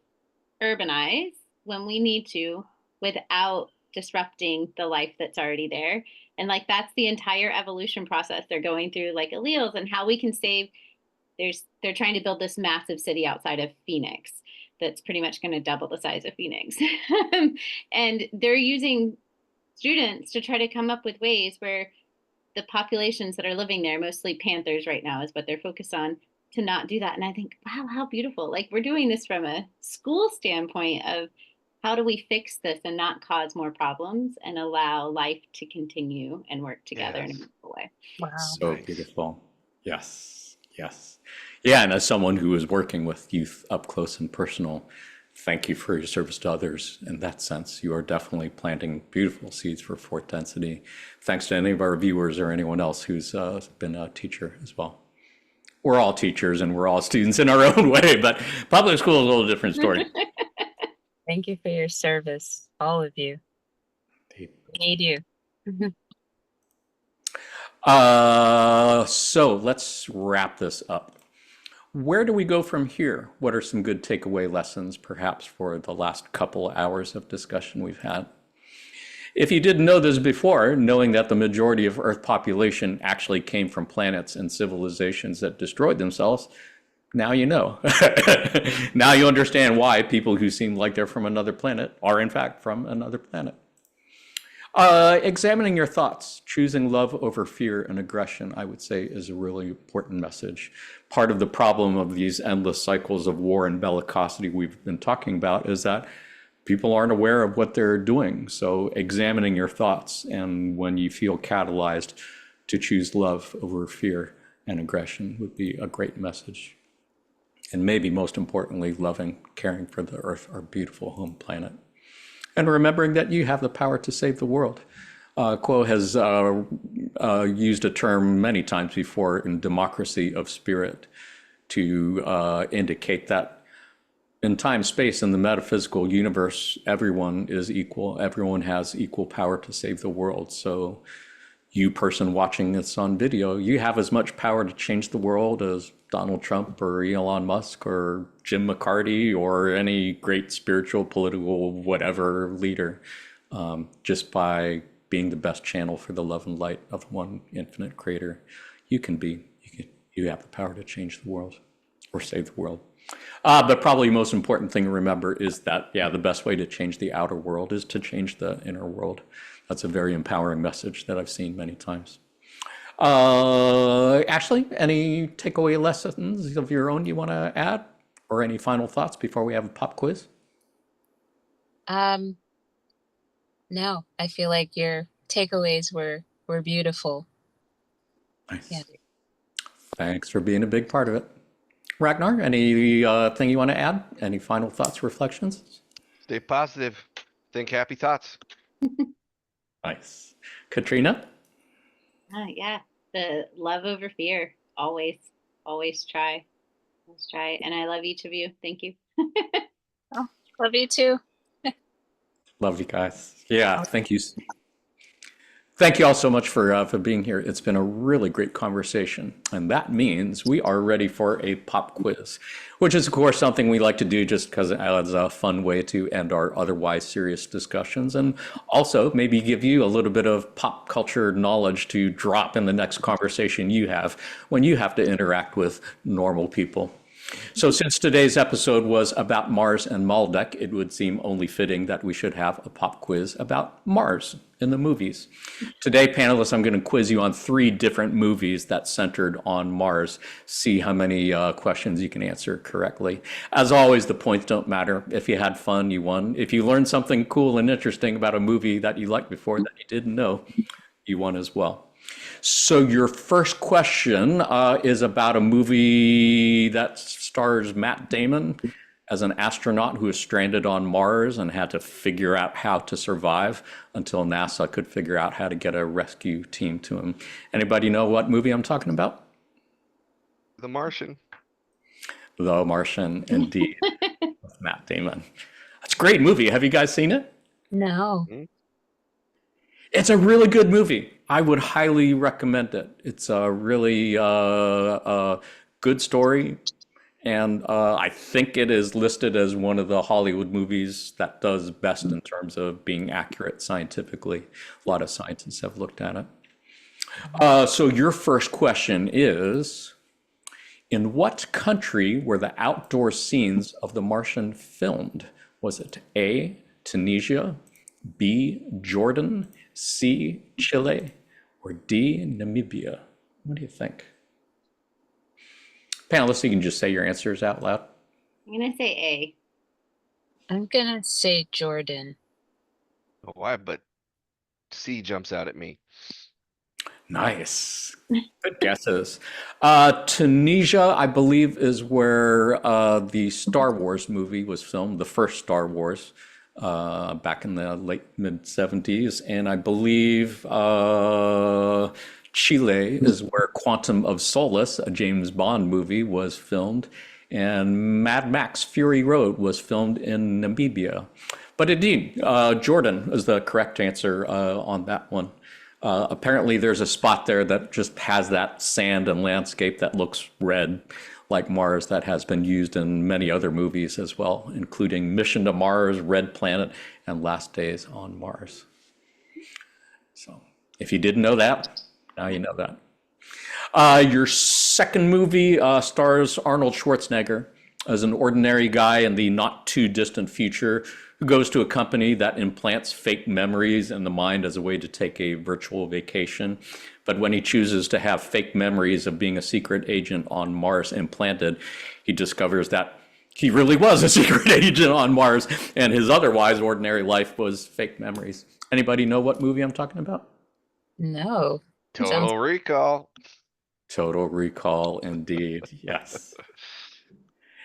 urbanize when we need to without disrupting the life that's already there. And like that's the entire evolution process they're going through, like alleles and how we can save. They're trying to build this massive city outside of Phoenix that's pretty much going to double the size of Phoenix. And they're using students to try to come up with ways where the populations that are living there, mostly panthers right now is what they're focused on, to not do that. And I think, wow, how beautiful. Like we're doing this from a school standpoint of how do we fix this and not cause more problems and allow life to continue and work together in a Yes. meaningful way. Wow. So Nice. beautiful. Yes, yes. Yeah, and as someone who is working with youth up close and personal, thank you for your service to others in that sense. You are definitely planting beautiful seeds for fourth density. Thanks to any of our viewers or anyone else who's been a teacher as well. We're all teachers and we're all students in our own way, but public school is a little different story. Thank you for your service, all of you. We need you. So let's wrap this up. Where do we go from here? What are some good takeaway lessons, perhaps, for the last couple hours of discussion we've had? If you didn't know this before, knowing that the majority of Earth population actually came from planets and civilizations that destroyed themselves, now you know. Now you understand why people who seem like they're from another planet are in fact from another planet. Examining your thoughts, choosing love over fear and aggression, I would say, is a really important message. Part of the problem of these endless cycles of war and bellicosity we've been talking about is that people aren't aware of what they're doing. So examining your thoughts, and when you feel catalyzed to choose love over fear and aggression would be a great message. And maybe most importantly, loving, caring for the Earth, our beautiful home planet. And remembering that you have the power to save the world. Quo has used a term many times before in democracy of spirit to indicate that in time, space, and the metaphysical universe, everyone is equal. Everyone has equal power to save the world. So you person watching this on video, you have as much power to change the world as Donald Trump or Elon Musk or Jim McCarty or any great spiritual, political, whatever leader, just by being the best channel for the love and light of one infinite creator. You have the power to change the world or save the world. But probably most important thing to remember is that, yeah, the best way to change the outer world is to change the inner world. That's a very empowering message that I've seen many times. Ashley, any takeaway lessons of your own you want to add? Or any final thoughts before we have a pop quiz? Um, no, I feel like your takeaways were beautiful. Yeah. Nice. Thanks for being a big part of it. Ragnar, any thing you want to add? Any final thoughts, reflections? Stay positive. Think happy thoughts. Nice. Katrina? Yeah, the love over fear. Always try. Always try. And I love each of you. Thank you. Oh, love you too. Love you guys. Yeah, thank you. Thank you all so much for being here. It's been a really great conversation. And that means we are ready for a pop quiz, which is, of course, something we like to do just because it adds a fun way to end our otherwise serious discussions. And also maybe give you a little bit of pop culture knowledge to drop in the next conversation you have when you have to interact with normal people. So since today's episode was about Mars and Maldek, it would seem only fitting that we should have a pop quiz about Mars in the movies. Today, panelists, I'm going to quiz you on 3 different movies that centered on Mars. See how many questions you can answer correctly. As always, the points don't matter. If you had fun, you won. If you learned something cool and interesting about a movie that you liked before that you didn't know, you won as well. So your first question is about a movie that stars Matt Damon as an astronaut who is stranded on Mars and had to figure out how to survive until NASA could figure out how to get a rescue team to him. Anybody know what movie I'm talking about? The Martian. The Martian, indeed, with Matt Damon. That's a great movie. Have you guys seen it? No. It's a really good movie. I would highly recommend it. It's a really good story. And I think it is listed as one of the Hollywood movies that does best in terms of being accurate scientifically. A lot of scientists have looked at it. So your first question is, in what country were the outdoor scenes of The Martian filmed? Was it A, Tunisia, B, Jordan, C, Chile, or D, Namibia? What do you think? Panelists, you can just say your answers out loud. I'm going to say A. I'm gonna say Jordan. Oh, why? But C jumps out at me. Nice. Good guesses. Tunisia, I believe, is where the Star Wars movie was filmed, the first Star Wars, back in the late mid-70s. And I believe Chile is where Quantum of Solace, a James Bond movie, was filmed. And Mad Max Fury Road was filmed in Namibia. But indeed, Jordan is the correct answer on that one. Apparently there's a spot there that just has that sand and landscape that looks red, like Mars, that has been used in many other movies as well, including Mission to Mars, Red Planet, and Last Days on Mars. So if you didn't know that, now you know that. Your second movie stars Arnold Schwarzenegger as an ordinary guy in the not too distant future who goes to a company that implants fake memories in the mind as a way to take a virtual vacation. But when he chooses to have fake memories of being a secret agent on Mars implanted, he discovers that he really was a secret agent on Mars and his otherwise ordinary life was fake memories. Anybody know what movie I'm talking about? No. Total Recall. Total Recall, indeed. Yes.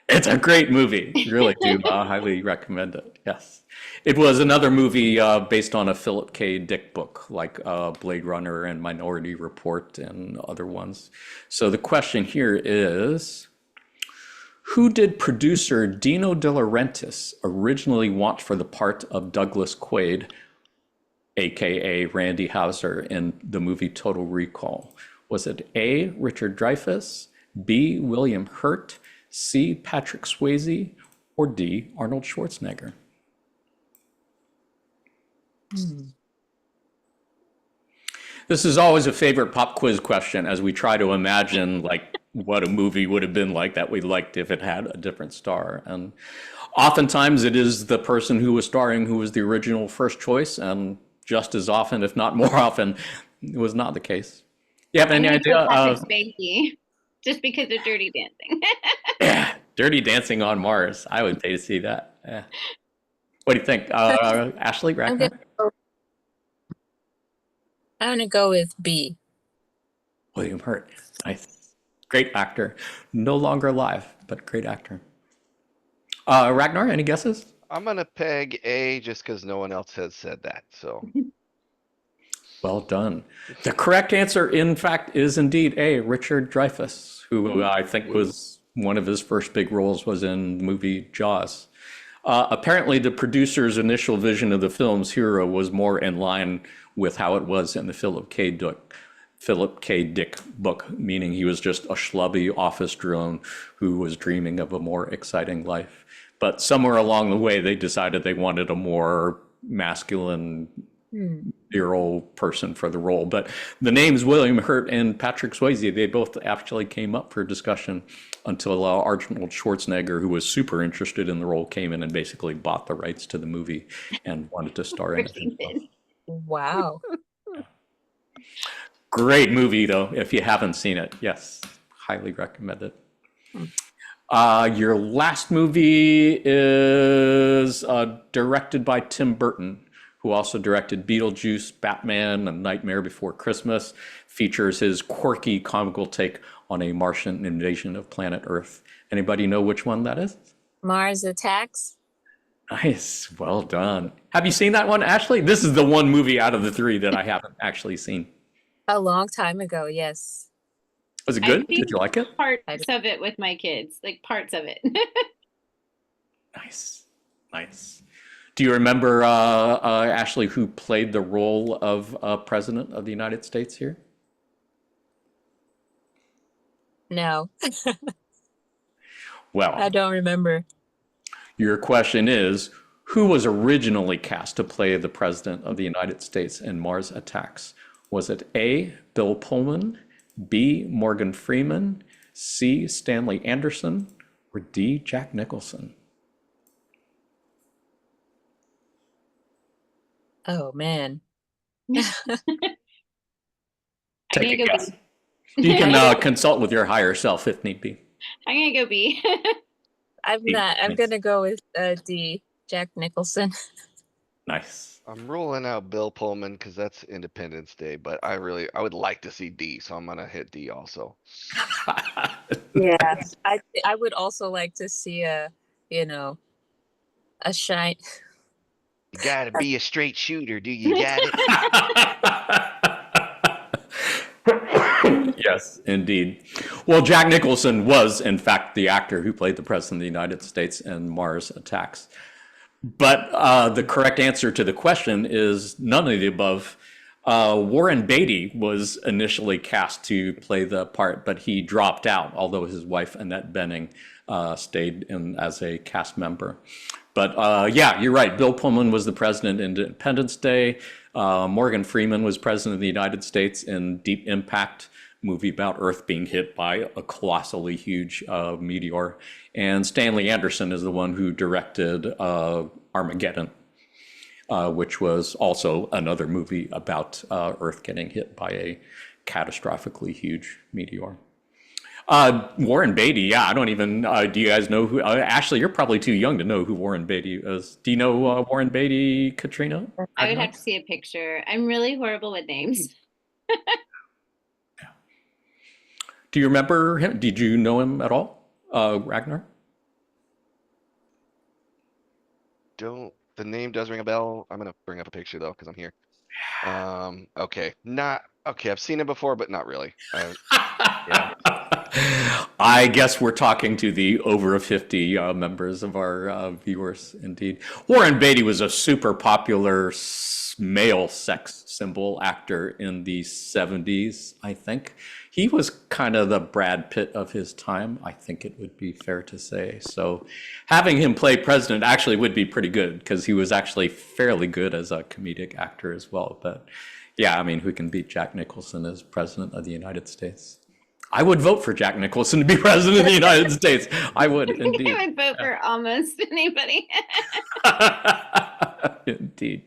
It's a great movie. Really do highly recommend it. Yes. It was another movie based on a Philip K. Dick book, like Blade Runner and Minority Report and other ones. So the question here is, who did producer Dino De Laurentiis originally want for the part of Douglas Quaid, aka Randy Houser, in the movie Total Recall? Was it A, Richard Dreyfuss, B, William Hurt, C, Patrick Swayze, or D, Arnold Schwarzenegger? This is always a favorite pop quiz question as we try to imagine like what a movie would have been like that we liked if it had a different star. And oftentimes it is the person who was starring who was the original first choice, and just as often, if not more often, it was not the case. You have any I'm idea? gonna go Patrick Spacey, just because of Dirty Dancing. Yeah, Dirty Dancing on Mars. I would pay to see that. Yeah. What do you think, Ashley I'm Ragnar? gonna go with B. William Hurt. Nice. Great actor. No longer alive, but great actor. Ragnar, any guesses? I'm gonna peg A just because no one else has said that, so. Well done. The correct answer, in fact, is indeed A, Richard Dreyfuss, who I think was one of his first big roles was in the movie Jaws. Apparently, the producer's initial vision of the film's hero was more in line with how it was in the Philip K. Dick book, meaning he was just a schlubby office drone who was dreaming of a more exciting life. But somewhere along the way, they decided they wanted a more masculine, virile person for the role. But the names William Hurt and Patrick Swayze, they both actually came up for discussion until Arnold Schwarzenegger, who was super interested in the role, came in and basically bought the rights to the movie and wanted to star in it himself. Wow. Great movie, though, if you haven't seen it. Yes, highly recommend it. Your last movie is directed by Tim Burton, who also directed Beetlejuice, Batman, and Nightmare Before Christmas. Features his quirky, comical take on a Martian invasion of planet Earth. Anybody know which one that is? Mars Attacks. Nice, well done. Have you seen that one, Ashley? This is the one movie out of the three that I haven't actually seen. A long time ago, yes. Was it I've good? seen Did you like it? Parts of it with my kids, like parts of it. Nice, nice. Do you remember, Ashley, who played the role of President of the United States here? No, Well, I don't remember. your question is, who was originally cast to play the President of the United States in Mars Attacks? Was it A, Bill Pullman, B, Morgan Freeman, C, Stanley Anderson, or D, Jack Nicholson? Oh man. Take gonna a go guess. B. You can consult with your higher self if need be. I'm gonna go B. I'm not. I'm gonna go with D, Jack Nicholson. Nice. I'm ruling out Bill Pullman because that's Independence Day, but I would like to see D, so I'm gonna hit D also. Yeah. I would also like to see a shine. You gotta be a straight shooter, do you got it? Yes, indeed. Well, Jack Nicholson was, in fact, the actor who played the President of the United States in Mars Attacks. But the correct answer to the question is none of the above. Warren Beatty was initially cast to play the part, but he dropped out, although his wife, Annette Bening, stayed in as a cast member. But yeah, you're right. Bill Pullman was the president in Independence Day. Morgan Freeman was president of the United States in Deep Impact, movie about Earth being hit by a colossally huge meteor. And Stanley Anderson is the one who directed Armageddon, which was also another movie about Earth getting hit by a catastrophically huge meteor. Warren Beatty, yeah, I don't even, do you guys know who, Ashley, you're probably too young to know who Warren Beatty is. Do you know Warren Beatty, Katrina? I would have to see a picture. I'm really horrible with names. Do you remember him? Did you know him at all, Ragnar? The name does ring a bell. I'm gonna bring up a picture though, because I'm here. Okay, I've seen him before, but not really. Yeah. I guess we're talking to the over 50 members of our viewers, indeed. Warren Beatty was a super popular male sex symbol actor in the 70s, I think. He was kind of the Brad Pitt of his time, I think it would be fair to say. So having him play president actually would be pretty good because he was actually fairly good as a comedic actor as well. But yeah, I mean, who can beat Jack Nicholson as president of the United States? I would vote for Jack Nicholson to be president of the United States. I would I think indeed. I would vote for almost anybody. Indeed.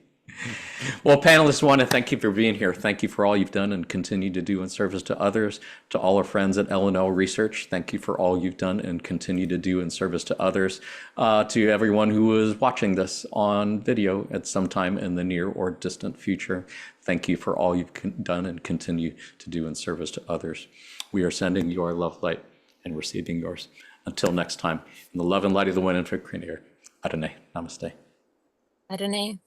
Well, panelists, want to thank you for being here. Thank you for all you've done and continue to do in service to others. To all our friends at L&L Research, thank you for all you've done and continue to do in service to others. To everyone who is watching this on video at some time in the near or distant future, thank you for all you've done and continue to do in service to others. We are sending you our love light and receiving yours. Until next time, in the love and light of the one infinite creator, Adonai, namaste. Adonai.